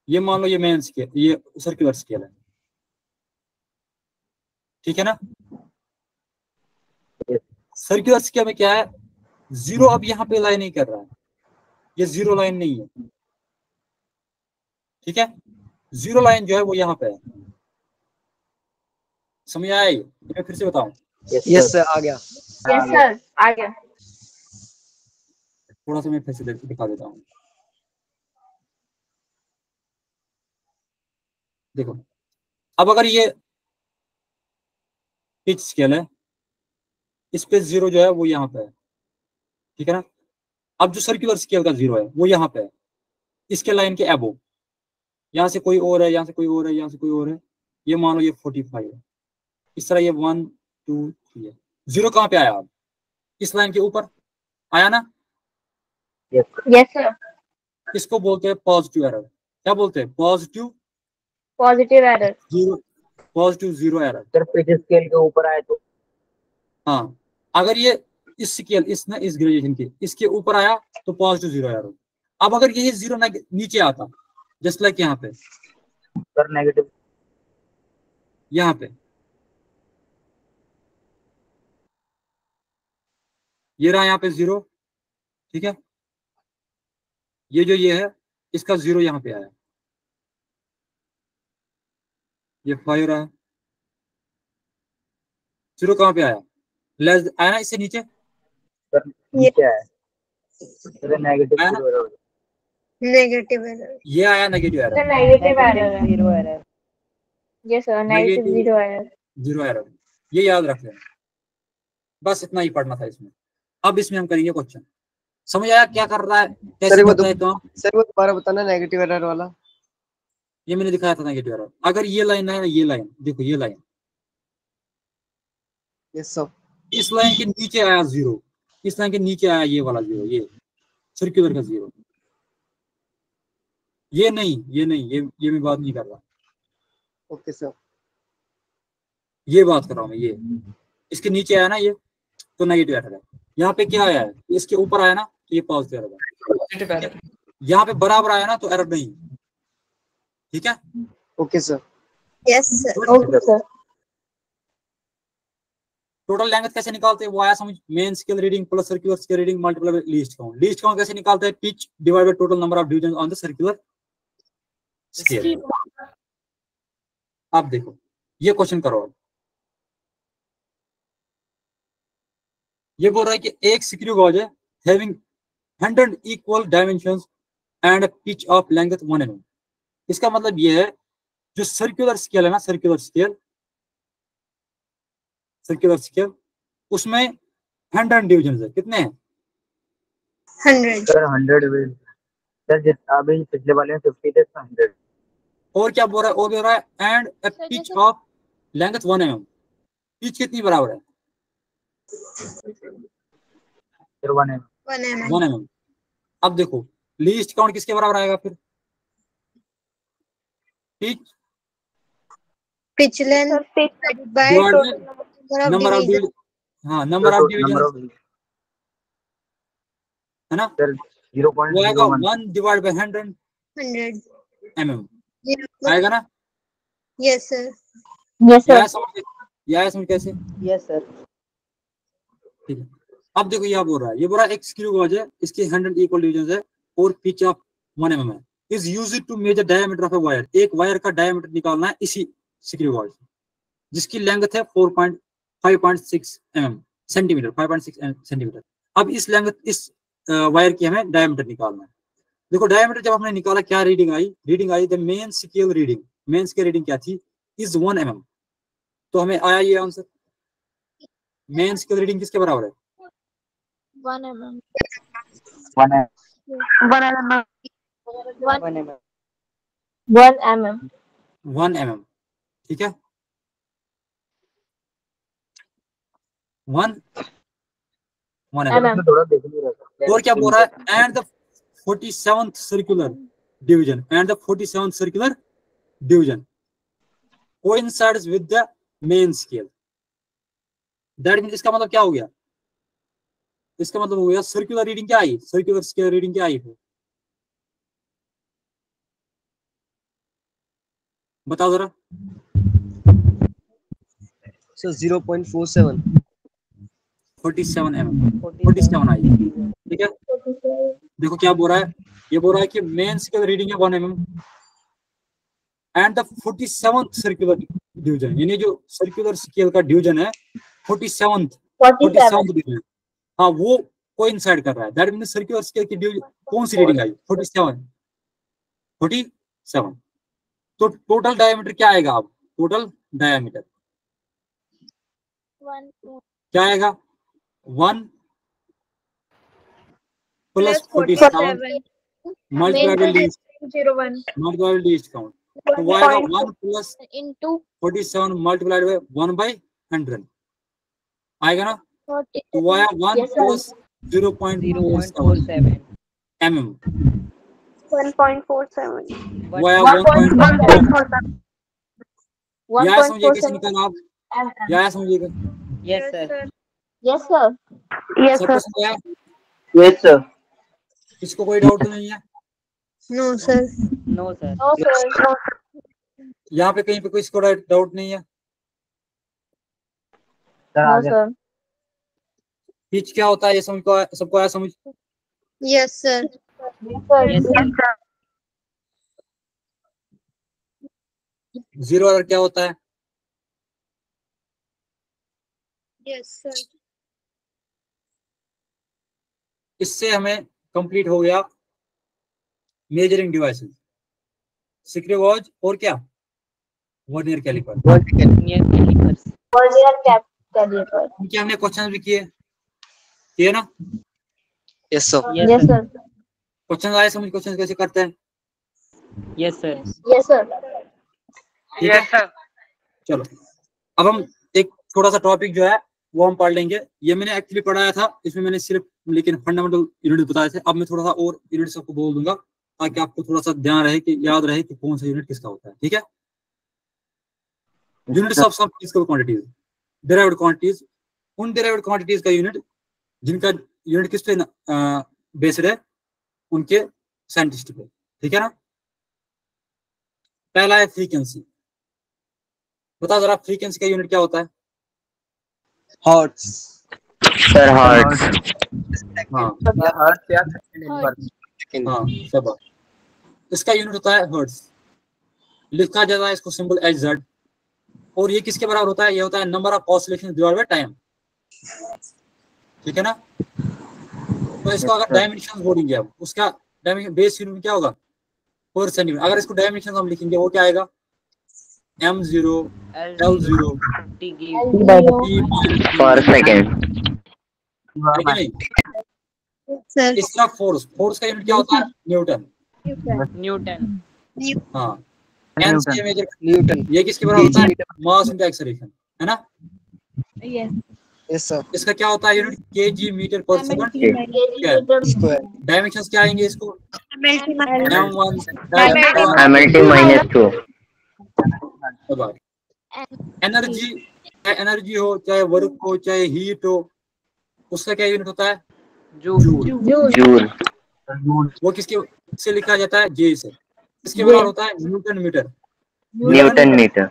[SPEAKER 1] ये मान लो ये मेन स्केल, ये सर्कुलर स्केल है, ठीक है ना। सर्कुलर स्केल में क्या है, 0 अब यहाँ पे लाइन नहीं कर रहा है, ये 0 लाइन नहीं है, ठीक है। 0 लाइन जो है वो यहाँ पे है, समझ आया ये, मैं फिर से बताऊं,
[SPEAKER 2] Yes, sir. आ गया.
[SPEAKER 7] Yes, sir. आ गया.
[SPEAKER 1] थोड़ा सा मैं फिर से दिखा देता हूँ। देखो अब अगर ये पिच स्केल है, इस पे 0 जो है वो यहाँ पे है, ठीक है ना। अब जो सर्कुलर स्केल का 0 है वो यहाँ पे है, इसके लाइन के एबो, यहाँ से कोई और है, यहाँ से कोई और है, यहाँ से कोई और है, ये मान लो ये 45 है, इस तरह ये 1 2 3 है। 0 कहाँ पे आया, अब इस लाइन के ऊपर आया ना,
[SPEAKER 7] Yes, sir.
[SPEAKER 1] इसको बोलते हैं पॉजिटिव एरर। क्या बोलते हैं, positive
[SPEAKER 7] Positive error.
[SPEAKER 1] 0 error.
[SPEAKER 3] Sir pitch scale के ऊपर आए तो
[SPEAKER 1] हाँ, अगर ये इस स्केल इस ग्रेजुएशन के इसके ऊपर आया तो पॉजिटिव 0 एरर। अब अगर ये 0 नीचे आता, जस्ट लाइक यहाँ पे,
[SPEAKER 3] सर नेगेटिव।
[SPEAKER 1] यहाँ पे ये रहा, यहाँ पे 0, ठीक है। ये जो ये है इसका 0 यहाँ पे आया, ये 5 रहा, 0 कहाँ पे आया, लेस आया ना, इससे नीचे
[SPEAKER 3] सर नीचे आए। सर नेगेटिव
[SPEAKER 1] आया ना?
[SPEAKER 3] 0 एरर।
[SPEAKER 4] Negative error.
[SPEAKER 1] ये आया negative
[SPEAKER 7] The
[SPEAKER 1] error,
[SPEAKER 7] negative error है.
[SPEAKER 2] zero error.
[SPEAKER 7] Yes sir. Negative
[SPEAKER 1] negative
[SPEAKER 7] zero error.
[SPEAKER 1] Zero error, ये याद रख लेना। बस इतना ही पढ़ना था इसमें। अब इसमें हम करेंगे क्वेश्चन। समझ आया क्या कर रहा है, कैसे करता है काम?
[SPEAKER 2] सर वो दोबारा बताना नेगेटिव एरर वाला।
[SPEAKER 1] ये मैंने दिखाया था नेगेटिव एरर। अगर ये लाइन है, ये लाइन देखो, ये लाइन,
[SPEAKER 2] यस सर।
[SPEAKER 1] इस लाइन के नीचे आया जीरो, इस लाइन के नीचे आया ये वाला जीरो, ये सर्कुलर का जीरो। ये नहीं, ये मैं बात नहीं कर रहा,
[SPEAKER 2] ओके सर।
[SPEAKER 1] ये बात कर रहा हूँ मैं। ये इसके नीचे आया ना ये, तो नेगेटिव एरर है। यहाँ पे क्या आया है, इसके ऊपर आया ना तो ये पॉजिटिव एरर है। यहाँ पे बराबर आया ना तो एरर नहीं। ठीक है,
[SPEAKER 2] okay sir.
[SPEAKER 4] Yes sir.
[SPEAKER 7] Okay sir.
[SPEAKER 1] Total length कैसे निकालते हैं वो आया समझ। Main scale reading plus circular scale reading multiply by least count. Least count कैसे निकालते हैं, pitch divide by total number of division on the circular scale. अब देखो ये क्वेश्चन करो। ये बोल रहा है कि एक स्क्रू गॉज है having 100 equal dimensions and pitch of length 1 mm। इसका मतलब ये है जो सर्कुलर स्केल है ना, सर्कुलर स्केल उसमें 100 डिवीजन है। कितने हैं?
[SPEAKER 4] 100.
[SPEAKER 3] सर 100 भी सर, जिस अभी पिछले वाले में 50 थे, 100।
[SPEAKER 1] और क्या बोल रहा है, और बोल रहा है and A pitch of length 1 mm। Pitch कितनी बराबर है?
[SPEAKER 3] फिर 1 है
[SPEAKER 4] 1 mm.
[SPEAKER 1] 1 mm। अब देखो लीस्ट काउंट किसके बराबर आएगा फिर? Pitch
[SPEAKER 4] Pitch length
[SPEAKER 7] Sir, pitch
[SPEAKER 4] divided by
[SPEAKER 1] divided by
[SPEAKER 4] number of
[SPEAKER 1] number of
[SPEAKER 4] division.
[SPEAKER 1] हाँ नंबर ऑफ डिवीजन है ना,
[SPEAKER 3] सर
[SPEAKER 1] वो आएगा
[SPEAKER 3] 0.01
[SPEAKER 1] 1 डिवाइड बाय 100
[SPEAKER 4] 100.
[SPEAKER 1] mm
[SPEAKER 4] Yeah.
[SPEAKER 1] आएगा ना।
[SPEAKER 4] Yes sir.
[SPEAKER 7] Yes sir.
[SPEAKER 1] यह समझ कैसे?
[SPEAKER 2] Yes sir.
[SPEAKER 1] ठीक है, अब देखो यह बोल रहा है, ये बोल रहा है एक स्क्रू गॉज है, इसके 100 इक्वल डिवीजन है और पिच ऑफ 1 mm है। Is used to measure diameter of a wire. एक वायर का डायमीटर निकालना है इसी स्क्रू गॉज जिसकी लेंथ है 5.6 mm सेंटीमीटर, 5.6 सेंटीमीटर। अब इस लेंथ, इस वायर की हमें डायमीटर निकालना है। देखो डायमीटर जब हमने निकाला क्या reading I the main scale reading, main scale reading क्या थी, इज 1 mm। तो हमें आया ये आंसर। मेन स्केल रीडिंग किसके बराबर है?
[SPEAKER 7] 1 mm.
[SPEAKER 3] 1 है
[SPEAKER 7] 1 mm.
[SPEAKER 2] 1 mm।
[SPEAKER 7] 1 mm.
[SPEAKER 1] 1 mm। ठीक है, 1 mm।
[SPEAKER 3] मैं थोड़ा देख नहीं रहा था।
[SPEAKER 1] और क्या बोल रहा है, and the 47th circular division, and the 47th circular division coincides with the main scale. That means इसका मतलब क्या हो गया, इसका मतलब हो गया सर्कुलर रीडिंग क्या आई, सर्कुलर स्केल रीडिंग क्या आई, बताओ जरा।
[SPEAKER 2] सर 0.47
[SPEAKER 1] 47 mm, 47 आई। ठीक है, देखो क्या बोल रहा है, ये बोल रहा है कि मेन स्केल रीडिंग है 1 mm and the 47th circular division, यानी जो सर्कुलर स्केल का डिवीजन है 47th
[SPEAKER 7] 47.
[SPEAKER 1] डिवीजन, हाँ वो कोइंसाइड कर रहा है। दैट मींस सर्कुलर स्केल की डिवीजन कौन सी रीडिंग आई, 47। तो टोटल डायमीटर क्या आएगा, अब टोटल डायमीटर क्या आएगा, 1 plus 47 multiply by least,
[SPEAKER 7] 01
[SPEAKER 1] multiply by least count, तो वो आएगा 1 प्लस
[SPEAKER 7] into
[SPEAKER 1] 47 मल्टीप्लाइड बाय 1/100 आएगा ना।
[SPEAKER 7] 40.
[SPEAKER 1] तो वो आया 1
[SPEAKER 7] Yes, sir.
[SPEAKER 1] Plus 0.47 mm,
[SPEAKER 7] 1.47.
[SPEAKER 1] वो आया 1.47। यह समझिए कैसे निकालना आप, यह समझिएगा।
[SPEAKER 2] Yes sir.
[SPEAKER 7] Yes sir. Yes
[SPEAKER 1] सबको
[SPEAKER 7] sir.
[SPEAKER 1] समझ आया,
[SPEAKER 3] यस सर।
[SPEAKER 1] किसको कोई डाउट तो नहीं है?
[SPEAKER 4] No sir.
[SPEAKER 2] No sir.
[SPEAKER 7] No sir.
[SPEAKER 1] यहाँ पे कहीं पे कोई इसको डाउट नहीं है?
[SPEAKER 3] सर
[SPEAKER 7] No
[SPEAKER 3] आगे
[SPEAKER 7] sir.
[SPEAKER 1] पिच क्या होता है ये समझ को, सबको आया समझ?
[SPEAKER 4] Yes sir.
[SPEAKER 7] Yes sir.
[SPEAKER 1] Zero error क्या होता है?
[SPEAKER 4] Yes sir.
[SPEAKER 1] इससे हमें कंप्लीट हो गया मेजरिंग डिवाइसेस, स्क्रू गॉज और क्या, वर्नियर कैलिपर।
[SPEAKER 7] Vernier caliper.
[SPEAKER 1] इनके हमने क्वेश्चन भी किए ना।
[SPEAKER 2] Yes sir.
[SPEAKER 7] Yes sir.
[SPEAKER 1] Question आए समझ, क्वेश्चन कैसे करते हैं।
[SPEAKER 7] Yes sir. Yes sir.
[SPEAKER 1] ठीक है, चलो अब हम एक थोड़ा सा टॉपिक जो है वो हम पढ़ लेंगे। ये मैंने एक्चुअली पढ़ाया था, इसमें मैंने सिर्फ लेकिन फंडामेंटल यूनिट बताए थे। अब मैं थोड़ा सा और यूनिट सबको बोल दूंगा ताकि आपको थोड़ा सा ध्यान रहे कि याद रहे कि कौन सा यूनिट किसका होता है। ठीक है, units of some physical quantities, derived quantities, उन डिराइव्ड क्वांटिटीज का यूनिट जिनका यूनिट किस पे बेस्ड है, उनके साइंटिस्ट पे। ठीक है ना। पहला है फ्रीक्वेंसी। बताओ जरा फ्रीक्वेंसी का यूनिट क्या होता है।
[SPEAKER 2] हर्ट्ज।
[SPEAKER 5] Sir hertz.
[SPEAKER 1] हाँ हाँ सब। इसका यूनिट होता है हर्ट्ज, लिखा जाता है इसको सिंबल HZ। और ये किसके बराबर होता है, ये होता है number of oscillation divided by time. ठीक है ना। तो इसको अगर डायमेंशन बोलेंगे अब, उसका डायमेंशन बेस यूनिट क्या होगा, पर सेंटीमीटर। अगर इसको डायमेंशन हम लिखेंगे वो क्या आएगा, M0 L0
[SPEAKER 5] पर सेकेंड।
[SPEAKER 1] है कि नहीं।
[SPEAKER 4] सर
[SPEAKER 1] इसका फोर्स का यूनिट क्या होता है, न्यूटन। हाँ N से मेजर
[SPEAKER 2] न्यूटन।
[SPEAKER 1] ये किसके बराबर होता है, मास इनटू एक्सेलरेशन, है ना।
[SPEAKER 2] Yes sir.
[SPEAKER 1] इसका क्या होता है यूनिट, kg मीटर पर सेकंड।
[SPEAKER 2] स्क्वायर।
[SPEAKER 1] डायमेंशंस क्या आएंगे इसको, M1
[SPEAKER 5] MLT -2।
[SPEAKER 1] एनर्जी, चाहे एनर्जी हो, चाहे वर्क हो, चाहे हीट हो, उसका क्या यूनिट होता है,
[SPEAKER 5] जूल।
[SPEAKER 1] वो किसके से लिखा जाता है, J से। इसके बराबर होता है न्यूटन मीटर।
[SPEAKER 5] Newton metre.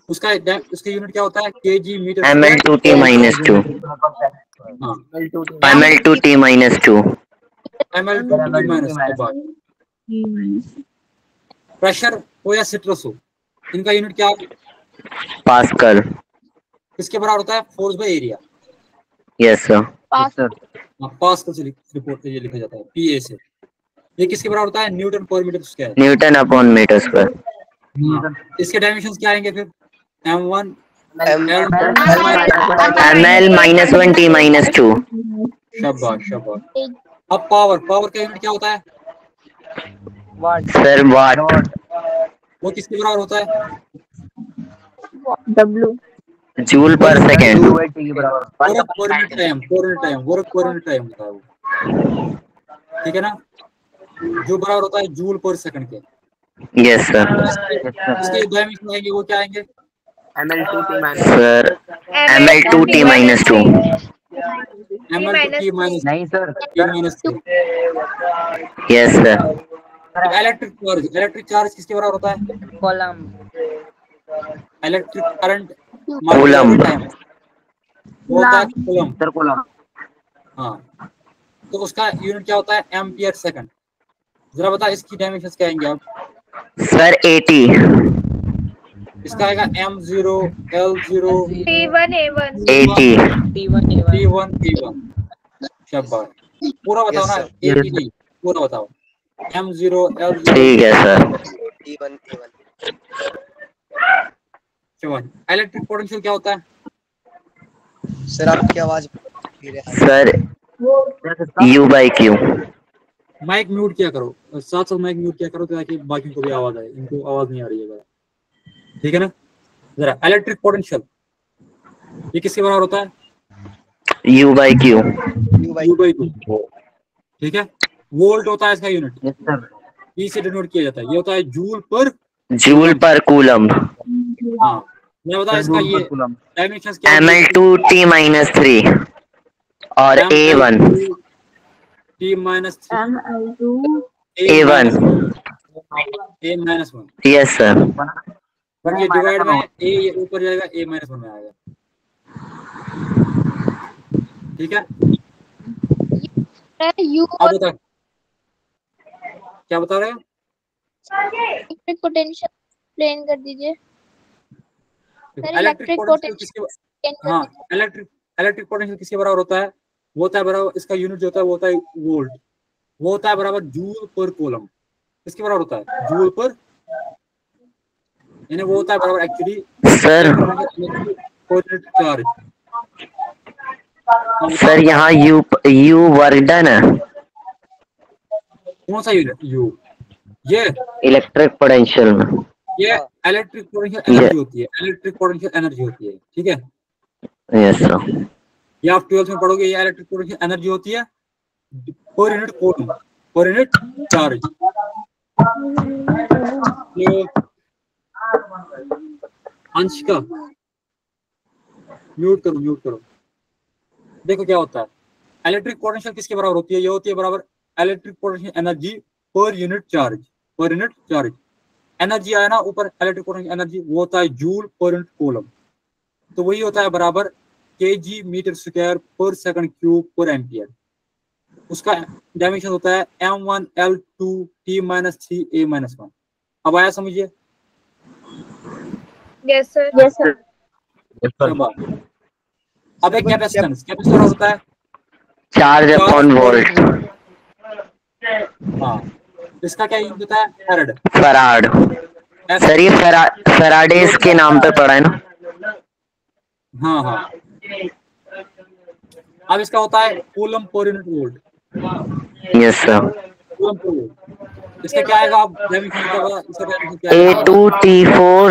[SPEAKER 1] उसका यूनिट क्या होता है, kg मीटर
[SPEAKER 5] ML2T -2।
[SPEAKER 1] हाँ
[SPEAKER 5] ML2T -2।
[SPEAKER 1] ML2T माइनस के बाद प्रेशर हो या सिट्रस हो, इनका यूनिट क्या
[SPEAKER 5] पास्कल।
[SPEAKER 1] किसके बराबर होता है, force by area.
[SPEAKER 5] Yes sir.
[SPEAKER 1] Pascal से रिपोर्ट ये लिखा जाता है, PA से। ये किसके बराबर होता है, न्यूटन पर metre square.
[SPEAKER 5] Newton upon metre square.
[SPEAKER 1] इसके डायमेंशंस क्या आएंगे फिर, M1
[SPEAKER 5] ML -1T -2।
[SPEAKER 1] शाबाश शाबाश। अब पावर का यूनिट क्या होता है,
[SPEAKER 5] सर वाट।
[SPEAKER 1] वो किसके बराबर होता है,
[SPEAKER 5] जूल पर second.
[SPEAKER 1] Work per unit time होता है वो। ठीक है ना, जो बराबर होता है जूल पर सेकंड के।
[SPEAKER 5] Yes sir.
[SPEAKER 1] इसके डायमेंशन आएंगे वो क्या आएंगे,
[SPEAKER 5] sir ML2T -2।
[SPEAKER 1] ML2T minus 2।
[SPEAKER 5] Yes sir.
[SPEAKER 1] Electric charge किसके बराबर होता है, इलेक्ट्रिक करंट
[SPEAKER 5] कूलम्ब।
[SPEAKER 1] टाइम वो होता है कूलम्ब। हाँ, तो उसका यूनिट क्या होता है, एम्पियर सेकंड। जरा बता इसकी डायमेंशंस क्या आएंगे आप,
[SPEAKER 5] सर 80।
[SPEAKER 1] इसका आएगा M0 L0
[SPEAKER 6] T1 A1
[SPEAKER 5] 80।
[SPEAKER 1] T1 A1। शाबाश, पूरा बताओ ना, 80 नहीं, पूरा बताओ। M0 L0
[SPEAKER 5] ठीक है sir.
[SPEAKER 2] T1 A1।
[SPEAKER 1] Electric potential क्या होता है,
[SPEAKER 2] सर आपकी आवाज
[SPEAKER 5] सर U/Q।
[SPEAKER 1] माइक म्यूट किया करो, साथ साथ माइक म्यूट किया करो ताकि बाकी को भी आवाज आए, इनको आवाज नहीं आ रही है जरा। ठीक है ना। जरा इलेक्ट्रिक पोटेंशियल ये किसके बराबर होता है,
[SPEAKER 5] U/Q।
[SPEAKER 1] U/Q। ठीक है, वोल्ट होता है इसका यूनिट, E से डिनोट किया जाता है। ये होता है
[SPEAKER 5] जूल पर कूलम्ब।
[SPEAKER 1] हाँ, मैं बता इसका ये डायमेंशंस क्या है,
[SPEAKER 5] ML2T -3 और A1।
[SPEAKER 1] T -3
[SPEAKER 5] A1।
[SPEAKER 1] A-1।
[SPEAKER 5] Yes sir.
[SPEAKER 1] और ये डिवाइड में A ये ऊपर जाएगा, A-1 में आएगा। ठीक है, अब बता क्या बता रहे हो,
[SPEAKER 7] पोटेंशियल एक्सप्लेन कर दीजिए।
[SPEAKER 1] इलेक्ट्रिक पोटेंशियल किसके, हाँ इलेक्ट्रिक पोटेंशियल किसके बराबर होता है, वो होता है बराबर, इसका यूनिट जो होता है वो होता है वोल्ट। वो होता है बराबर जूल पर कूलम। किसके बराबर होता है? जूल पर, यानी वो होता है बराबर एक्चुअली
[SPEAKER 8] सर
[SPEAKER 1] चार्ज।
[SPEAKER 8] सर यहाँ यू वर्क डन है।
[SPEAKER 1] कौन सा यू? ये
[SPEAKER 8] इलेक्ट्रिक पोटेंशियल में
[SPEAKER 1] ये इलेक्ट्रिक पोटेंशियल एनर्जी होती है, इलेक्ट्रिक पोटेंशियल एनर्जी होती है, ठीक है।
[SPEAKER 8] Yes sir.
[SPEAKER 1] ये आप 12th में पढ़ोगे, ये इलेक्ट्रिक पोटेंशियल एनर्जी होती है per unit coulomb, per unit charge. Anshika mute करो। देखो क्या होता है, इलेक्ट्रिक पोटेंशियल किसके बराबर होती है? ये होती है बराबर electric potential energy per unit charge. Energy आया ना ऊपर, इलेक्ट्रिक पोटेंशियल एनर्जी, वो होता है जूल पर यूनिट कूलम। तो वही होता है बराबर kg मीटर स्क्वायर पर सेकंड क्यूब पर एम्पियर। उसका डायमेंशन होता है m1 L2 T-3 A-1। अब आया समझिए?
[SPEAKER 7] Yes sir.
[SPEAKER 1] अब एक कैपेसिटेंस होता है
[SPEAKER 8] चार्ज अपॉन वोल्ट।
[SPEAKER 1] हाँ, इसका क्या यूनिट होता है?
[SPEAKER 8] फराड। सर ये फैराडेज के नाम पे पढ़ा है ना?
[SPEAKER 1] हाँ। अब इसका होता है coulomb per unit volt.
[SPEAKER 8] Yes sir.
[SPEAKER 1] Coulomb per volt, इसका क्या आएगा? आप डायमेंशन क्या होगा? इसका डायमेंशन क्या है?
[SPEAKER 8] A2T4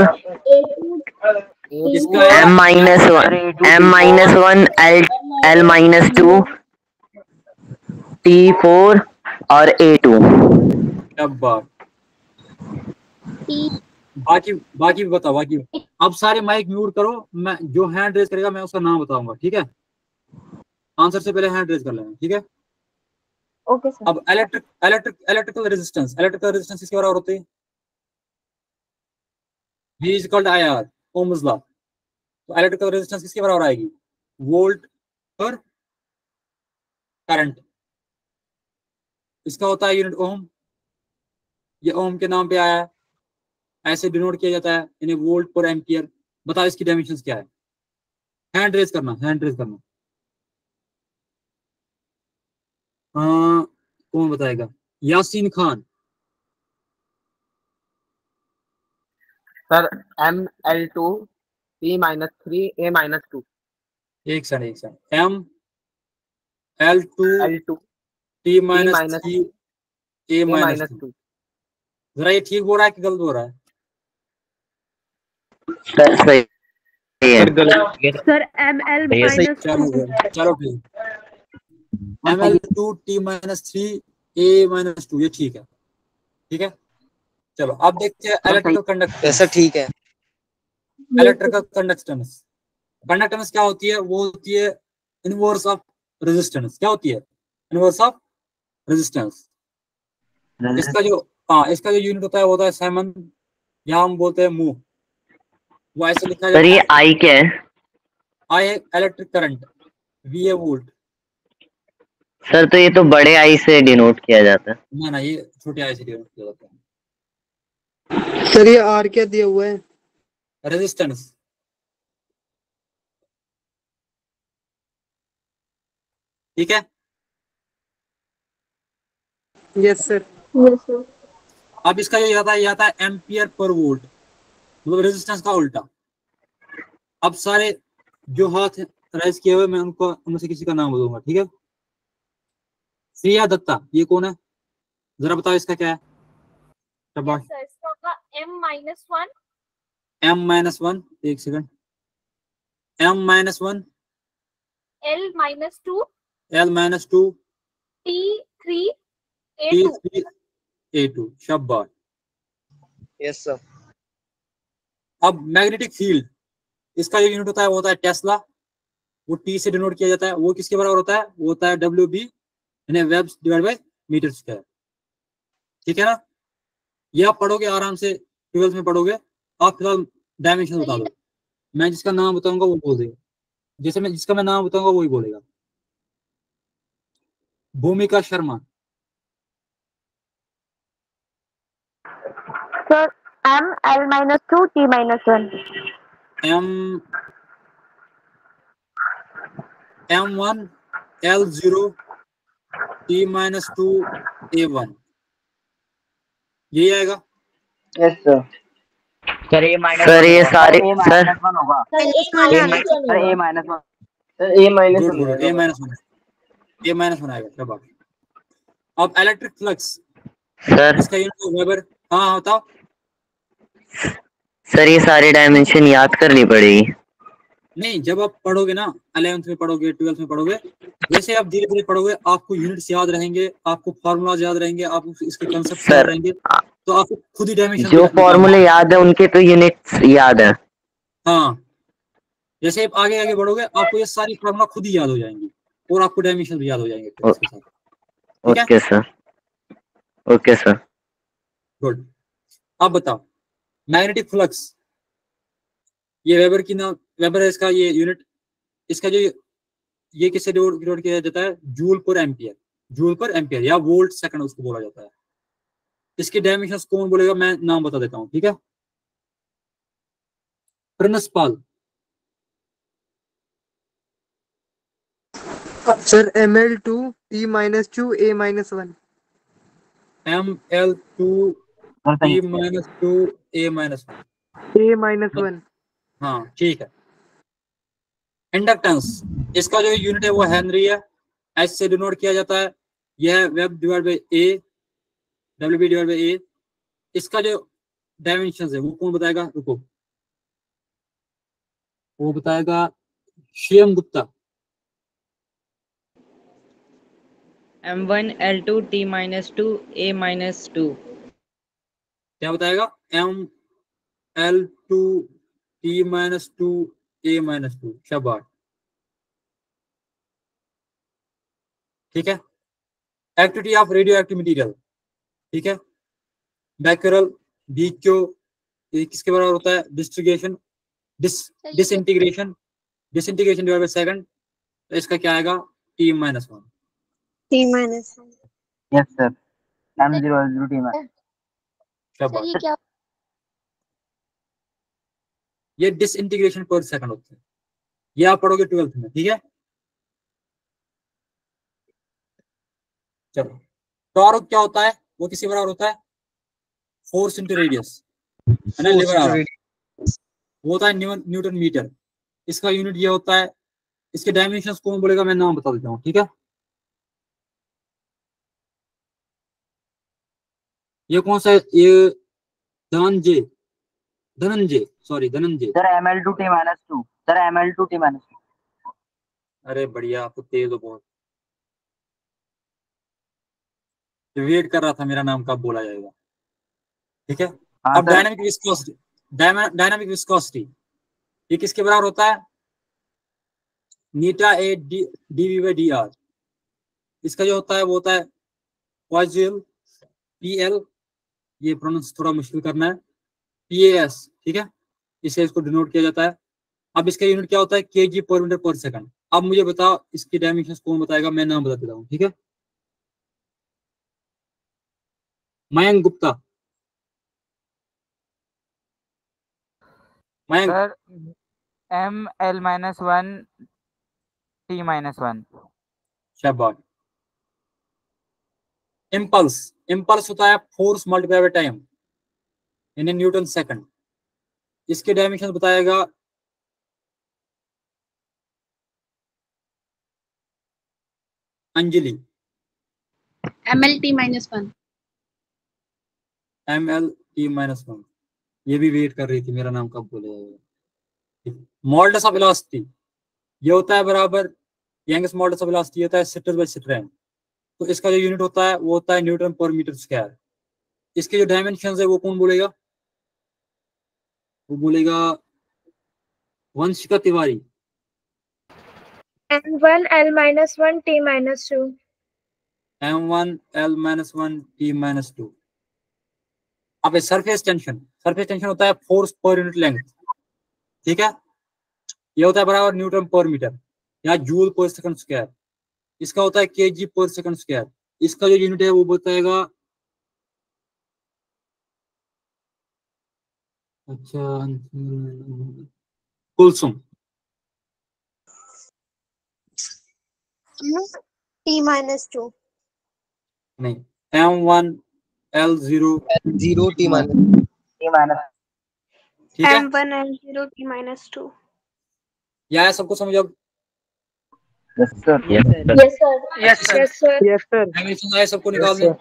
[SPEAKER 8] M-1 L-2 T4 और A2।
[SPEAKER 1] अब बाकी भी बताओ। बाकी अब सारे माइक म्यूट करो, मैं जो हैंड रेज करेगा मैं उसका नाम बताऊंगा, ठीक है? आंसर से पहले हैंड रेज कर लेना, ठीक है?
[SPEAKER 7] Okay sir.
[SPEAKER 1] अब इलेक्ट्रिकल रेजिस्टेंस किसके बराबर होते हैं? V is equal to IR, ohm's law. तो इलेक्ट्रिकल रेजिस्टेंस किसके बराबर आएगी? वोल्ट पर करंट। इसका होता है यूनिट ओम, ये ओम के नाम पे आया है, ऐसे डिनोट किया जाता है, यानी वोल्ट पर एम्पियर। बताओ इसकी डायमेंशंस क्या है? हैंड रेज करना। कौन बताएगा? Yasin Khan.
[SPEAKER 9] Sir ML2 T-3 A-2।
[SPEAKER 1] एक सेकंड ML2 T-3 A-2। जरा ये ठीक बोल रहा है कि गलत बोल रहा है?
[SPEAKER 8] सही है।
[SPEAKER 6] सर ML
[SPEAKER 1] चलो ठीक, ML2 T-3 A-2, ये ठीक है। चलो अब देखते हैं इलेक्ट्रिकल कंडक्टेंस।
[SPEAKER 2] ऐसा ठीक है।
[SPEAKER 1] इलेक्ट्रिकल कंडक्टेंस क्या होती है? वो होती है इनवर्स ऑफ रेजिस्टेंस। क्या होती है? Inverse of resistance. इसका जो यूनिट होता है वो होता है साइमन, यहाँ हम बोलते हैं मुंह। वो ऐसे लिखा जाता है।
[SPEAKER 8] सर ये आई क्या है?
[SPEAKER 1] आई है इलेक्ट्रिक करंट, V है वोल्ट।
[SPEAKER 8] सर तो ये तो बड़े आई से डिनोट किया जाता है।
[SPEAKER 1] ना ये छोटे आई से डिनोट किया जाता है।
[SPEAKER 10] सर ये R क्या दिया हुआ है?
[SPEAKER 1] रेजिस्टेंस। ठीक है।
[SPEAKER 10] Yes sir.
[SPEAKER 1] अब इसका ये आता है एम्पियर पर वोल्ट, मतलब रेजिस्टेंस का उल्टा। अब सारे जो हाथ राइज किए हुए मैं उनमें से किसी का नाम बताऊंगा, ठीक है? श्रेया दत्ता, ये कौन है? जरा बताओ इसका क्या है?
[SPEAKER 7] सर इसका होगा M-1
[SPEAKER 1] एक second, M-1 L-2
[SPEAKER 7] T3
[SPEAKER 1] A2। शाबाश।
[SPEAKER 2] Yes sir.
[SPEAKER 1] अब मैग्नेटिक फील्ड, इसका जो यूनिट होता है वो होता है टेस्ला। वो T से डिनोट किया जाता है। वो किसके बराबर होता है? वो होता है WB, यानी webs divide by metre square. ठीक है ना? ये आप पढ़ोगे आराम से, 12th में पढ़ोगे। आप फिलहाल डायमेंशन बता दो। मैं जिसका नाम बताऊंगा वो बोल देगा, जैसे मैं जिसका मैं नाम बताऊंगा वही बोलेगा। भूमिका Sharma.
[SPEAKER 7] Sir ML-2 T-1
[SPEAKER 1] M1 L0 T-2 A1 यही आएगा।
[SPEAKER 3] Yes sir.
[SPEAKER 8] सर ये सारे सर
[SPEAKER 3] वन होगा।
[SPEAKER 4] Sir
[SPEAKER 3] A minus one. Sir A minus
[SPEAKER 1] good good, A -1 आएगा। क्या बात। अब इलेक्ट्रिक फ्लक्स
[SPEAKER 8] सर
[SPEAKER 1] इसका यूनिट वेबर। हाँ बताओ।
[SPEAKER 8] सर ये सारे डायमेंशन याद करनी पड़ेगी।
[SPEAKER 1] नहीं, जब आप पढ़ोगे ना 11th में पढ़ोगे 12th में पढ़ोगे, जैसे आप धीरे धीरे पढ़ोगे आपको यूनिट्स याद रहेंगे, आपको फार्मूलाज याद रहेंगे, आपको इसके कंसेप्ट याद
[SPEAKER 8] सर
[SPEAKER 1] रहेंगे, तो आपको खुद ही डायमेंशन
[SPEAKER 8] जो फॉर्मूले याद है उनके तो यूनिट्स याद है।
[SPEAKER 1] हाँ, जैसे आप आगे आगे बढ़ोगे आपको ये सारी फार्मूला खुद ही याद हो जाएंगी और आपको डायमेंशन भी याद हो जाएंगे इसके साथ। ठीक है,
[SPEAKER 8] okay sir, okay sir.
[SPEAKER 1] Good. अब बताओ मैग्नेटिक फ्लक्स, ये वेबर की नाम, वेबर है इसका ये यूनिट, इसका जो ये किससे डिनोट किया जाता है? जूल पर एम्पियर, जूल पर एम्पियर या वोल्ट सेकंड उसको बोला जाता है। इसके डायमेंशंस कौन बोलेगा? मैं नाम बता देता हूं, ठीक है। Principal
[SPEAKER 10] sir ML2 T-2 A-1
[SPEAKER 1] ML2 T-2 A-1।
[SPEAKER 10] A-1
[SPEAKER 1] हाँ ठीक है। इंडक्टेंस, इसका जो यूनिट है वो हेनरी है, एच से डिनोट किया जाता है। यह web divide by a, W divide by a. इसका जो डायमेंशन है वो कौन बताएगा? रुको, वो बताएगा Shyam Gupta.
[SPEAKER 11] M1 L2 T-2 A-2
[SPEAKER 1] क्या बताएगा? ML2 T-2 A-2। शाबाश, ठीक है। Activity of radio active material, ठीक है। बैकरल BQ ये किसके बराबर होता है? डिस्ट्रीगेशन डिसइंटीग्रेशन डिवाइड बाय सेकंड। तो इसका क्या आएगा? T-1।
[SPEAKER 4] T-1
[SPEAKER 3] yes sir. M0 T में।
[SPEAKER 1] शाबाश,
[SPEAKER 7] ये क्या?
[SPEAKER 1] ये डिसइंटीग्रेशन पर सेकंड होता है। ये आप पढ़ोगे 12th में, ठीक है। चलो, टॉर्क क्या होता है? वो किसी बराबर होता है? फोर्स इंटू रेडियस, है ना, लिवर आर्म। वो होता है न्यूटन मीटर। इसका यूनिट ये होता है। इसके डायमेंशंस कौन बोलेगा? मैं नाम बता देता हूँ, ठीक है। ये कौन सा है? ये Dhananjay
[SPEAKER 3] sir ML2 T-2। Sir ML2 T-2।
[SPEAKER 1] अरे बढ़िया, आपको तेज हो बहुत। वेट कर रहा था मेरा नाम कब बोला जाएगा, ठीक है।
[SPEAKER 3] हाँ
[SPEAKER 1] अब
[SPEAKER 3] सर।
[SPEAKER 1] डायनामिक विस्कोसिटी ये किसके बराबर होता है? नीटा ए dV/dr। इसका जो होता है वो होता है पॉइजन PL, ये प्रोनाउंस थोड़ा मुश्किल करना है, PAS, ठीक है। इसे इसको डिनोट किया जाता है। अब इसका यूनिट क्या होता है? kg/मीटर/सेकंड। अब मुझे बताओ इसकी डायमेंशंस कौन बताएगा? मैं नाम बता देता हूँ, ठीक है। Mayank Gupta. Mayank.
[SPEAKER 12] Sir ML-1 T-1।
[SPEAKER 1] शाबाश। इम्पल्स होता है force multiply by time in newton second. इसके डायमेंशन बताएगा अंजलि।
[SPEAKER 13] ML-T-1।
[SPEAKER 1] ML-T-1। ये भी वेट कर रही थी मेरा नाम कब बोलेगा। मॉडुलस ऑफ वेलोसिटी ये होता है बराबर, यंगेस्ट मॉडुलस ऑफ वेलोसिटी होता है /स्ट्रेन। तो इसका जो यूनिट होता है वो होता है Nm/m²। इसके जो डायमेंशन है वो कौन बोलेगा? वो बोलेगा Vanshika Tiwari.
[SPEAKER 6] M1 L-1 T-2
[SPEAKER 1] M1 L-1 T-2। अब सरफेस टेंशन होता है फोर्स पर यूनिट लेंथ, ठीक है। ये होता है बराबर Nm/m या Joule/s²। इसका होता है kg/s²। इसका जो यूनिट है वो बताएगा, अच्छा, कुलसुम।
[SPEAKER 4] T-2
[SPEAKER 1] नहीं, M1 L0
[SPEAKER 2] 0 T माइनस
[SPEAKER 1] ठीक है,
[SPEAKER 13] M1 L0 T minus 2.
[SPEAKER 1] या है सबको समझ अब?
[SPEAKER 3] Yes sir
[SPEAKER 7] Yes, sir.
[SPEAKER 13] Yes, sir.
[SPEAKER 10] Yes sir
[SPEAKER 1] dimension आए सबको निकालने?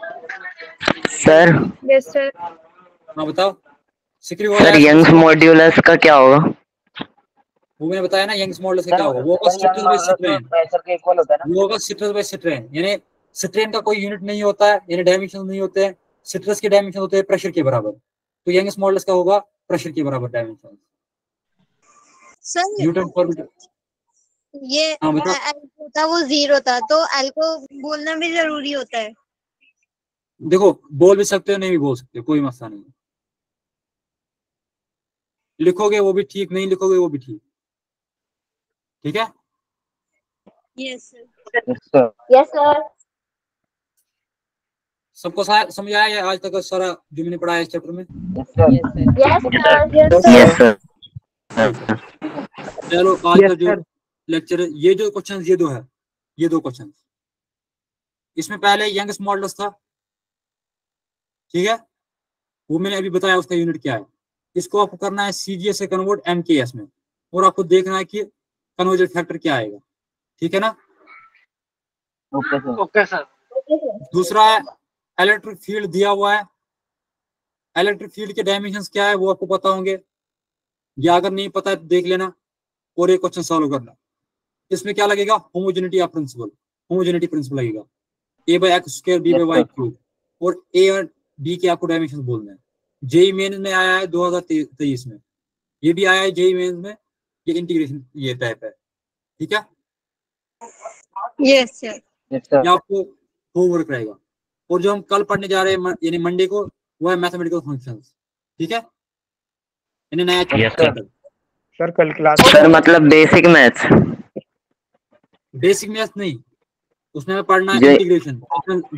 [SPEAKER 8] Sir
[SPEAKER 13] Yes, sir.
[SPEAKER 1] हाँ बताओ। सिक्री
[SPEAKER 8] सर यंग्स मॉड्यूलस का क्या होगा?
[SPEAKER 1] वो मैंने बताया ना, यंग्स मॉडुलस का क्या होगा, वो होगा स्ट्रेन बाय स्ट्रेन,
[SPEAKER 3] प्रेशर के इक्वल होता है ना।
[SPEAKER 1] वो होगा स्ट्रेस बाय स्ट्रेन, यानी स्ट्रेन का कोई यूनिट नहीं होता है, यानी डायमेंशन नहीं होते हैं, स्ट्रेस के डायमेंशन होते हैं प्रेशर के बराबर, तो यंग्स मॉडुलस का होगा प्रेशर के बराबर डायमेंशन।
[SPEAKER 4] सर
[SPEAKER 1] न्यूटन पर
[SPEAKER 4] ये
[SPEAKER 1] हाँ बताओ।
[SPEAKER 4] L था वो 0 था, तो L को बोलना भी जरूरी होता है?
[SPEAKER 1] देखो बोल भी सकते हो, नहीं भी बोल सकते, कोई मसला नहीं, लिखोगे वो भी ठीक, नहीं लिखोगे वो भी ठीक, ठीक है।
[SPEAKER 4] Yes sir.
[SPEAKER 7] Yes, sir.
[SPEAKER 1] सबको समझ आया है आज तक सारा जो मैंने पढ़ा है इस चैप्टर में?
[SPEAKER 7] Yes, sir.
[SPEAKER 8] Yes sir.
[SPEAKER 1] चलो आज का जो लेक्चर है, ये जो क्वेश्चन ये दो है, ये दो क्वेश्चन, इसमें पहले यंग्स मॉडुलस था, ठीक है, वो मैंने अभी बताया उसका यूनिट क्या है। इसको आपको करना है सीजीएस से कन्वर्ट एमकेएस में, और आपको देखना है कि कन्वर्जन फैक्टर क्या आएगा, ठीक है ना।
[SPEAKER 3] Okay sir.
[SPEAKER 1] दूसरा है इलेक्ट्रिक फील्ड दिया हुआ है, इलेक्ट्रिक फील्ड के डायमेंशंस क्या है वो आपको पता होंगे, या अगर नहीं पता है तो देख लेना और एक क्वेश्चन सॉल्व करना। इसमें क्या लगेगा, homogeneity of principle, homogeneity principle लगेगा, a by x square b by y cube, और a और b के आपको डायमेंशन बोलना है। जेई मेंस में आया है 2023 में, ये भी आया है जेई मेंस में, ये इंटीग्रेशन ये टाइप है, ठीक है।
[SPEAKER 4] Yes sir.
[SPEAKER 1] ये आपको होमवर्क रहेगा, और जो हम कल पढ़ने जा रहे हैं यानी मंडे को, वो है मैथमेटिकल फंक्शंस, ठीक है, यानी नया चैप्टर।
[SPEAKER 10] सर कल क्लास
[SPEAKER 8] सर मतलब बेसिक मैथ्स?
[SPEAKER 1] बेसिक मैथ्स नहीं, उसमें पढ़ना है
[SPEAKER 8] जो
[SPEAKER 1] इंटीग्रेशन,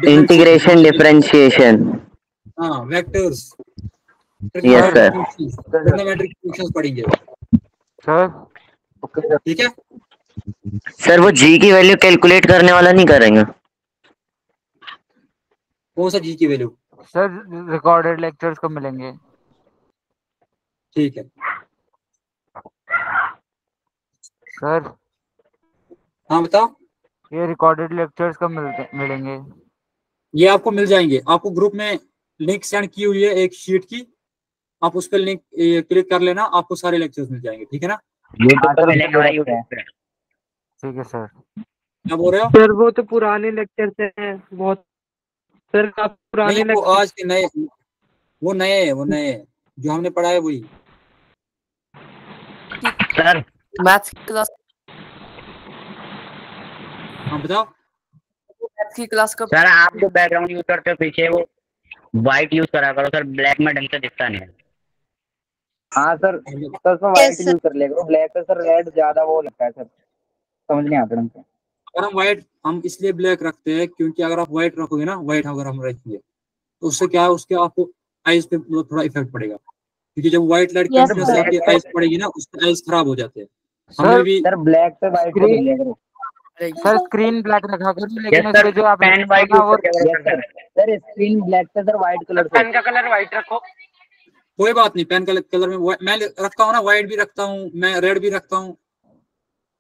[SPEAKER 8] इंटीग्रेशन डिफरेंशिएशन।
[SPEAKER 1] हाँ vectors,
[SPEAKER 8] yes sir.
[SPEAKER 1] Trigonometric functions पढ़ेंगे
[SPEAKER 12] सर
[SPEAKER 1] ठीक है।
[SPEAKER 8] सर वो जी की वैल्यू कैलकुलेट करने वाला नहीं करेंगे?
[SPEAKER 1] कौन सा जी की वैल्यू?
[SPEAKER 12] सर रिकॉर्डेड लेक्चर्स को मिलेंगे।
[SPEAKER 1] ठीक है
[SPEAKER 12] सर।
[SPEAKER 1] हाँ बताओ।
[SPEAKER 12] ये रिकॉर्डेड लेक्चर्स कब मिलेंगे?
[SPEAKER 1] ये आपको मिल जाएंगे, आपको ग्रुप में लिंक सेंड की हुई है एक शीट की, आप उस पर लिंक क्लिक कर लेना, आपको सारे लेक्चर्स मिल जाएंगे, ठीक है ना।
[SPEAKER 12] ठीक है सर।
[SPEAKER 1] क्या बोल रहे हो
[SPEAKER 10] सर? वो तो पुराने लेक्चर हैं बहुत सर, आप पुराने
[SPEAKER 1] नहीं, वो आज के नए, वो नए जो हमने पढ़ा है वही।
[SPEAKER 14] सर मैथ्स की क्लास,
[SPEAKER 1] हाँ बताओ।
[SPEAKER 14] मैथ्स की क्लास कब?
[SPEAKER 15] सर आप जो बैकग्राउंड यूज करते हो पीछे वो व्हाइट यूज करा करो सर, ब्लैक में ढंग से दिखता नहीं है।
[SPEAKER 3] हाँ सर तो व्हाइट यूज कर लेगा, ब्लैक पे सर रेड ज्यादा वो लगता है सर, समझ नहीं आता ढंग से।
[SPEAKER 1] और हम इसलिए ब्लैक रखते हैं क्योंकि अगर आप व्हाइट रखोगे ना, व्हाइट अगर हम रखेंगे तो उससे क्या है, उसके आपको आईज पे मतलब थोड़ा इफेक्ट पड़ेगा, क्योंकि जब व्हाइट लाइट कंटिन्यूअसली आपकी आईज पड़ेगी ना, उससे आईज खराब हो जाते हैं। हमें भी
[SPEAKER 3] सर ब्लैक पे व्हाइट को ले करो
[SPEAKER 12] सर, स्क्रीन ब्लैक रखा करो, लेकिन उसके जो आप
[SPEAKER 15] पेन व्हाइट
[SPEAKER 12] वो
[SPEAKER 3] सर स्क्रीन ब्लैक पे सर व्हाइट कलर,
[SPEAKER 10] पेन का कलर व्हाइट रखो।
[SPEAKER 1] कोई बात नहीं, पेन कलर में मैं रखता हूँ ना, व्हाइट भी रखता हूँ मैं, रेड भी रखता हूँ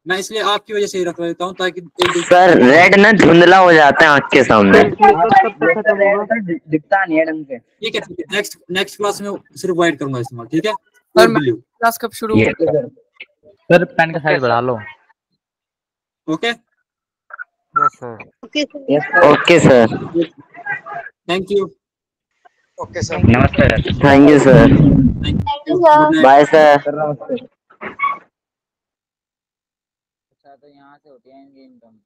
[SPEAKER 1] मैं, इसलिए आपकी वजह से ही रख लेता हूँ ताकि
[SPEAKER 8] सर रेड ना धुंधला हो जाता है आँख के सामने।
[SPEAKER 3] दिखता नहीं है ढंग से।
[SPEAKER 1] ठीक है नेक्स्ट क्लास में सिर्फ व्हाइट करूंगा इस्तेमाल, ठीक है।
[SPEAKER 14] सर क्लास कब शुरू होगी?
[SPEAKER 15] सर पेन का साइज बढ़ा लो।
[SPEAKER 1] Okay
[SPEAKER 12] yes sir.
[SPEAKER 8] Okay sir.
[SPEAKER 1] Thank you.
[SPEAKER 2] Okay sir.
[SPEAKER 15] नमस्ते sir.
[SPEAKER 8] Thank you sir. Bye sir.
[SPEAKER 11] अच्छा तो यहाँ से होती है इनकी इनकम।